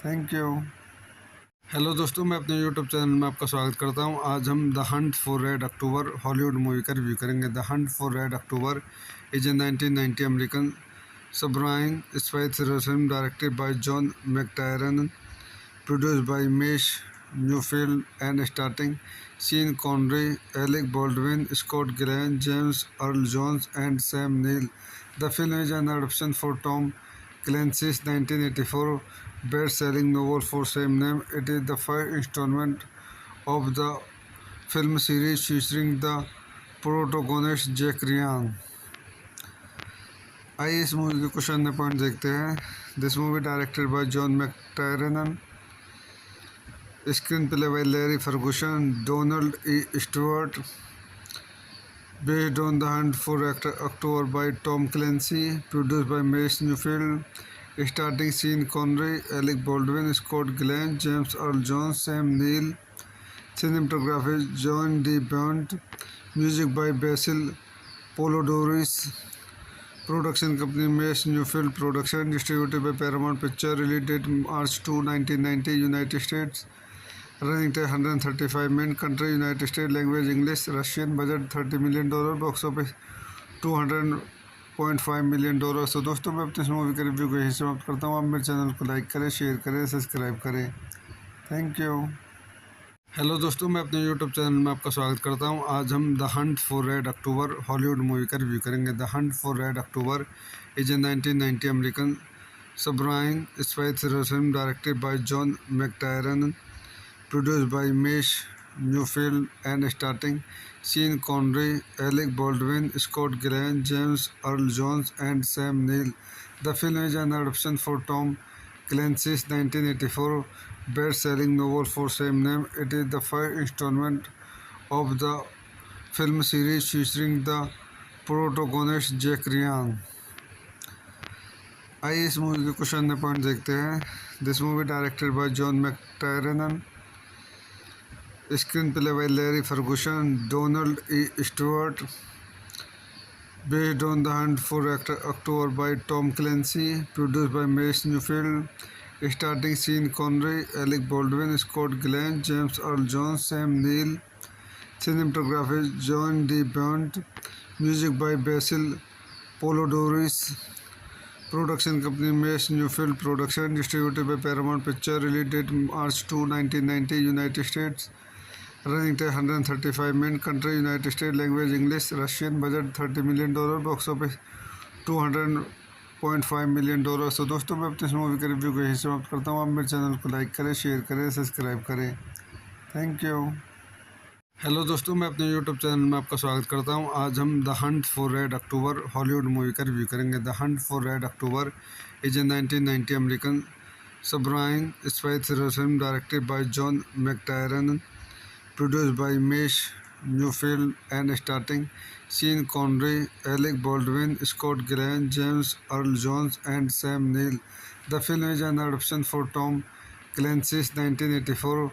Thank you. हेलो दोस्तों, मैं अपने यूट्यूब चैनल में आपका स्वागत करता हूँ। आज हम the hunt for red October Hollywood movie का रिव्यू करेंगे। The hunt for red October is a 1990 American submarine spy thriller film directed by John McTiernan, produced by Mace Newfield and starring Sean Connery, Alec Baldwin, Scott Glenn, James Earl Jones, and Sam Neill. The film is an adaptation for Tom Clancy's 1984 best-selling novel for same name. It is the first installment of the film series featuring the protagonist Jack Ryan. आइए इस movie के कुछ अन्य point देखते हैं। This movie directed by John McTiernan, screenplay by Larry Ferguson, Donald E Stewart, based on The Hunt for October by Tom Clancy, produced by Mace Newfield, starring Sean Connery, Alec Baldwin, Scott Glenn, James Earl Jones, Sam Neill, cinematography John D. Bond, music by Basil Polidorus, production company Mace Newfield Production, distributed by Paramount Pictures, release date March 2, 1990, United States. Running time 135 minutes. Country United States. Language English. Russian. Budget $30 million. Box office $200.5 million. तो दोस्तों मैं अपने इस movie के review को यही समाप्त करता हूँ। आप मेरे चैनल को लाइक करें, शेयर करें, सब्सक्राइब करें। Thank you. हेलो दोस्तों, मैं अपने यूट्यूब चैनल में आपका स्वागत करता हूँ। आज हम the hunt for red October Hollywood movie का रिव्यू करेंगे। The hunt for red October is a 1990 American submarine spy thriller film directed by John McTiernan, produced by Mace Newfield and starring Sean Connery, Alec Baldwin, Scott Glenn, James Earl Jones, and Sam Neill. The film is an adaptation for Tom Clancy's 1984 best-selling novel for same name. It is the first installment of the film series featuring the protagonist Jack Ryan. आइए इस movie के कुछ अन्य point देखते हैं। This movie directed by John McTiernan, screenplay by Larry Ferguson, Donald E Stewart, based on The Hunt for October by Tom Clancy, produced by Mace Newfield, starring Sean Connery, Alec Baldwin, Scott Glenn, James Earl Jones, Sam Neill, cinematography John D. Bond, music by Basil Polidorus, production company Mace Newfield Production, distributed by Paramount Pictures, release date March 2, 1990, United States. Running time 135 minutes. Country United States. Language English. Russian. Budget $30 million. Box office $200.5 million. तो दोस्तों मैं अपने इस movie के review को यही समाप्त करता हूँ। आप मेरे चैनल को लाइक करें, शेयर करें, सब्सक्राइब करें। Thank you. हेलो दोस्तों, मैं अपने यूट्यूब चैनल में आपका स्वागत करता हूँ। आज हम the hunt for red October Hollywood movie का रिव्यू करेंगे। The hunt for red October is a 1990 American submarine spy thriller film directed by John McTiernan, produced by Mace Newfield and starring Sean Connery, Alec Baldwin, Scott Glenn, James Earl Jones, and Sam Neill. The film is an adaptation for Tom Clancy's 1984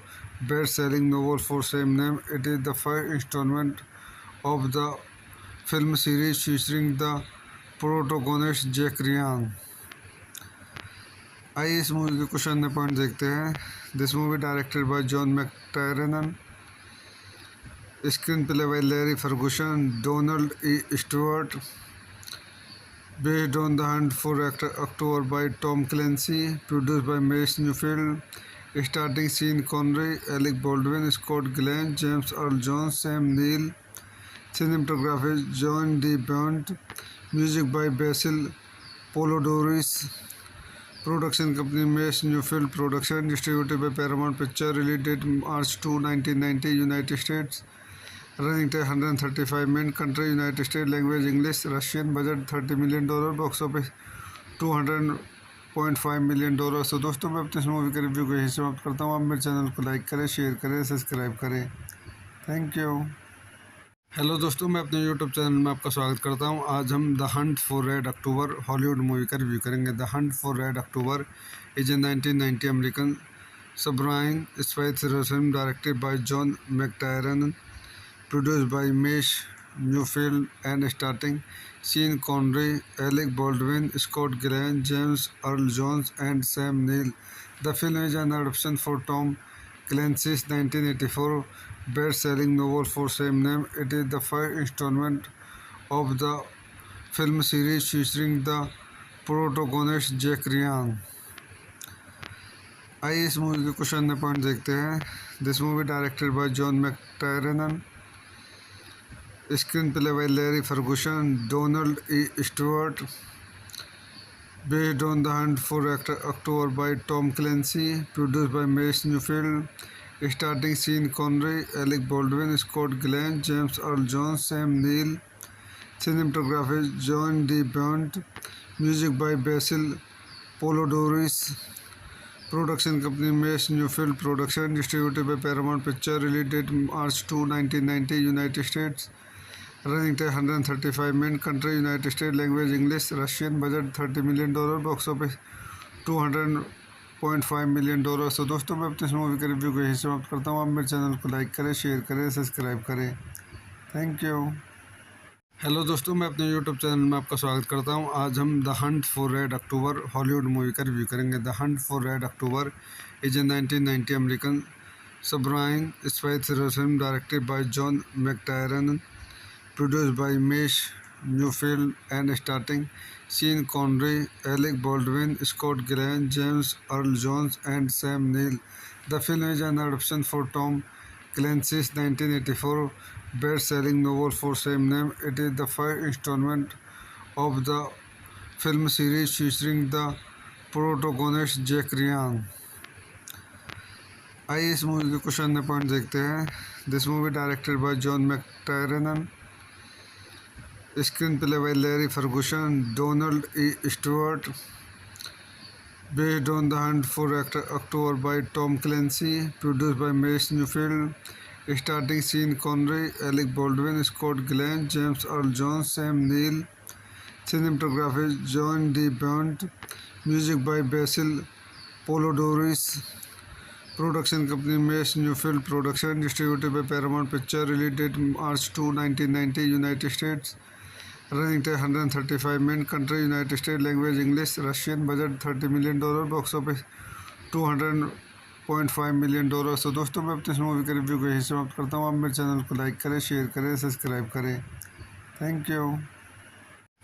best-selling novel for same name. It is the first installment of the film series featuring the protagonist Jack Ryan. आइए इस movie के कुछ अन्य point देखते हैं। This movie directed by John McTiernan, screenplay by Larry Ferguson, Donald E Stewart, based on The Hunt for October by Tom Clancy, produced by Mace Newfield, starring Sean Connery, Alec Baldwin, Scott Glenn, James Earl Jones, Sam Neill, Cinematography John D. Bont. Music by Basil Polidorus. Production company Mace Newfield Production. Distributed by Paramount Picture. Release date March 2, 1990, United States. Running time 135 minutes. Country United States. Language English. Russian. Budget $30 million. Box office $200.5 million। तो दोस्तों मैं अपने इस movie के review को यहीं समाप्त करता हूँ। आप मेरे चैनल को लाइक करें, शेयर करें, सब्सक्राइब करें। Thank you. हेलो दोस्तों, मैं अपने यूट्यूब चैनल में आपका स्वागत करता हूं। आज हम the hunt for red October Hollywood movie का रिव्यू करेंगे। The hunt for red October is a 1990 American submarine spy thriller film directed by John McTiernan, produced by Mace Neufeld and starting Sean Connery, Alec Baldwin, Scott Glenn, James Earl Jones and Sam Neill. The film is an adaptation for Tom Clancy's 1984 best-selling novel for same name. It is the first installment of the film series featuring the protagonist Jack Ryan. आइए इस movie के कुछ अन्य point देखते हैं। This movie directed by John McTiernan, screenplay by Larry Ferguson, Donald E Stewart, based on The Hunt for October by Tom Clancy, produced by Mace Newfield, starting Sean Connery, Alec Baldwin, Scott Glenn, James Earl Jones, Sam Neill. Cinematography John D. Bont. Music by Basil Polidorus. Production company Mace Newfield Production. Distributed by Paramount Picture. Release date March 2, 1990, United States. Running time 135 minutes. Country United States. Language English. Russian. Budget $30 million. Box office $200.5 million। तो दोस्तों मैं अपने इस movie के review को यहीं समाप्त करता हूँ। आप मेरे चैनल को लाइक करें, शेयर करें, सब्सक्राइब करें। Thank you. हेलो दोस्तों, मैं अपने यूट्यूब चैनल में आपका स्वागत करता हूँ। आज हम the hunt for red October Hollywood movie का रिव्यू करेंगे। The hunt for red October is a 1990 American submarine spy thriller film directed by John McTiernan, produced by Mace Newfield and starting Sean Connery, Alec Baldwin, Scott Glenn, James Earl Jones and Sam Neill. The film is an adaptation for Tom Clancy's 1984 best-selling novel for same name. It is the first installment of the film series featuring the protagonist Jack Ryan. आइए इस movie के कुछ अन्य point देखते हैं। This movie directed by John McTiernan, screenplay by Larry Ferguson, Donald E Stewart, based on The Hunt for October by Tom Clancy, produced by Mace Newfield, starting Sean Connery, Alec Baldwin, Scott Glenn, James Earl Jones, Sam Neill. Cinematography John D. Bont. Music by Basil Polidorus. Production company Mace Newfield Production. Distributed by Paramount Picture. Release date March 2, 1990, United States. Running time 135 minutes. Country United States. Language English. Russian. Budget $30 million. Box office $200.5 million। तो दोस्तों मैं अपने इस movie के review को यहीं समाप्त करता हूँ। आप मेरे चैनल को लाइक करें, शेयर करें, सब्सक्राइब करें। Thank you.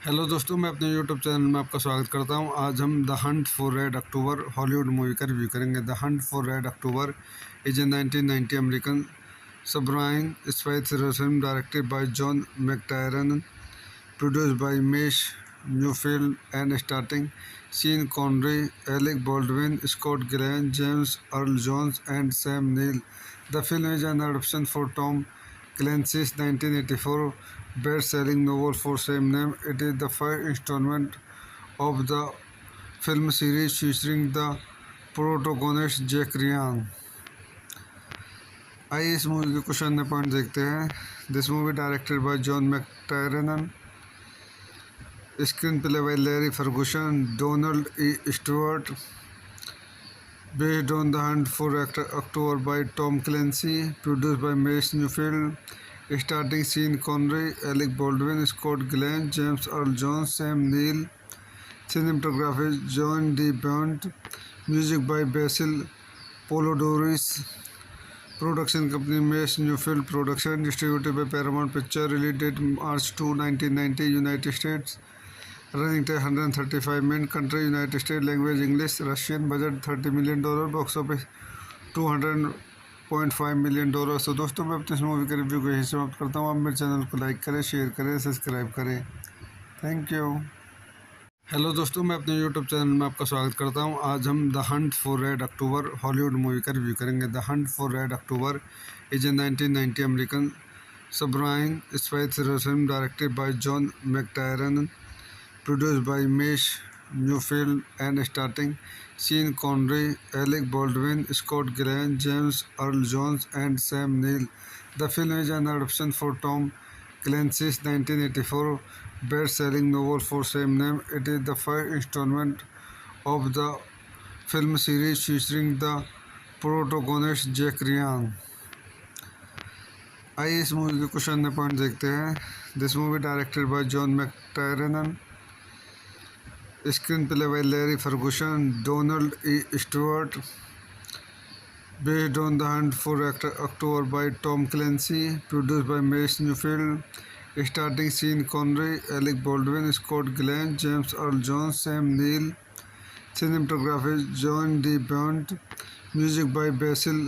हेलो दोस्तों, मैं अपने यूट्यूब चैनल में आपका स्वागत करता हूं। आज हम the hunt for red October Hollywood movie का रिव्यू करेंगे। The hunt for red October is a 1990 American submarine spy thriller film directed by John McTiernan, produced by Mace Neufeld and starting Sean Connery, Alec Baldwin, Scott Glenn, James Earl Jones and Sam Neill. The film is an adaptation for Tom Clancy's 1984 best-selling novel for same name. It is the first installment of the film series featuring the protagonist Jack Ryan. आइए इस movie के कुछ अन्य point देखते हैं। This movie directed by John McTiernan, screenplay by Larry Ferguson, Donald E Stewart, based on The Hunt for October by Tom Clancy, produced by Mace Newfield, starting Sean Connery, Alec Baldwin, Scott Glenn, James Earl Jones, Sam Neill. Cinematography John D. Bont. Music by Basil Polidorus. Production company Mace Newfield Production. Distributed by Paramount Picture. Release date March 2, 1990, United States. Running time 135 minutes. Country United States. Language English. Russian. Budget $30 million. Box office $200 $200.5 million. तो दोस्तों मैं अपनी इस movie के review को यहीं समाप्त करता हूँ। आप मेरे चैनल को लाइक करें, शेयर करें, सब्सक्राइब करें। Thank you. हेलो दोस्तों, मैं अपने यूट्यूब चैनल में आपका स्वागत करता हूं। आज हम the hunt for red October Hollywood movie का रिव्यू करेंगे। The hunt for red October is a 1990 American submarine spy thriller film directed by John McTiernan, produced by Mesh Newfield and starring Sean Connery, Alec Baldwin, Scott Glenn, James Earl Jones, and Sam Neill. The film is an adaptation for Tom Clancy's 1984 best-selling novel for same name. It is the first installment of the film series featuring the protagonist Jack Ryan. आइए इस movie के कुछ अन्य point देखते हैं। This movie directed by John McTiernan, screenplay by Larry Ferguson, Donald E. Stewart, based on The Hunt for October by Tom Clancy, produced by Mace Newfield, starring Sean Connery, Alec Baldwin, Scott Glenn, James Earl Jones, Sam Neill, cinematography John D. Bond, music by Basil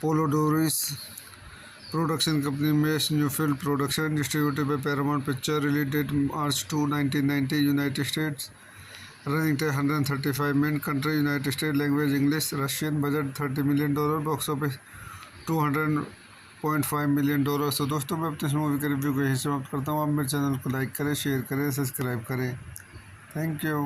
Polidorus, production company Mace Newfield Production, distributed by Paramount Pictures, release date March 2, 1990, United States. Running time 135 minutes. Country United States. Language English. Russian. Budget $30 million. Box office $200.5 million. तो दोस्तों मैं अपनी इस movie के review को यहीं समाप्त करता हूँ। आप मेरे चैनल को लाइक करें, शेयर करें, सब्सक्राइब करें। Thank you.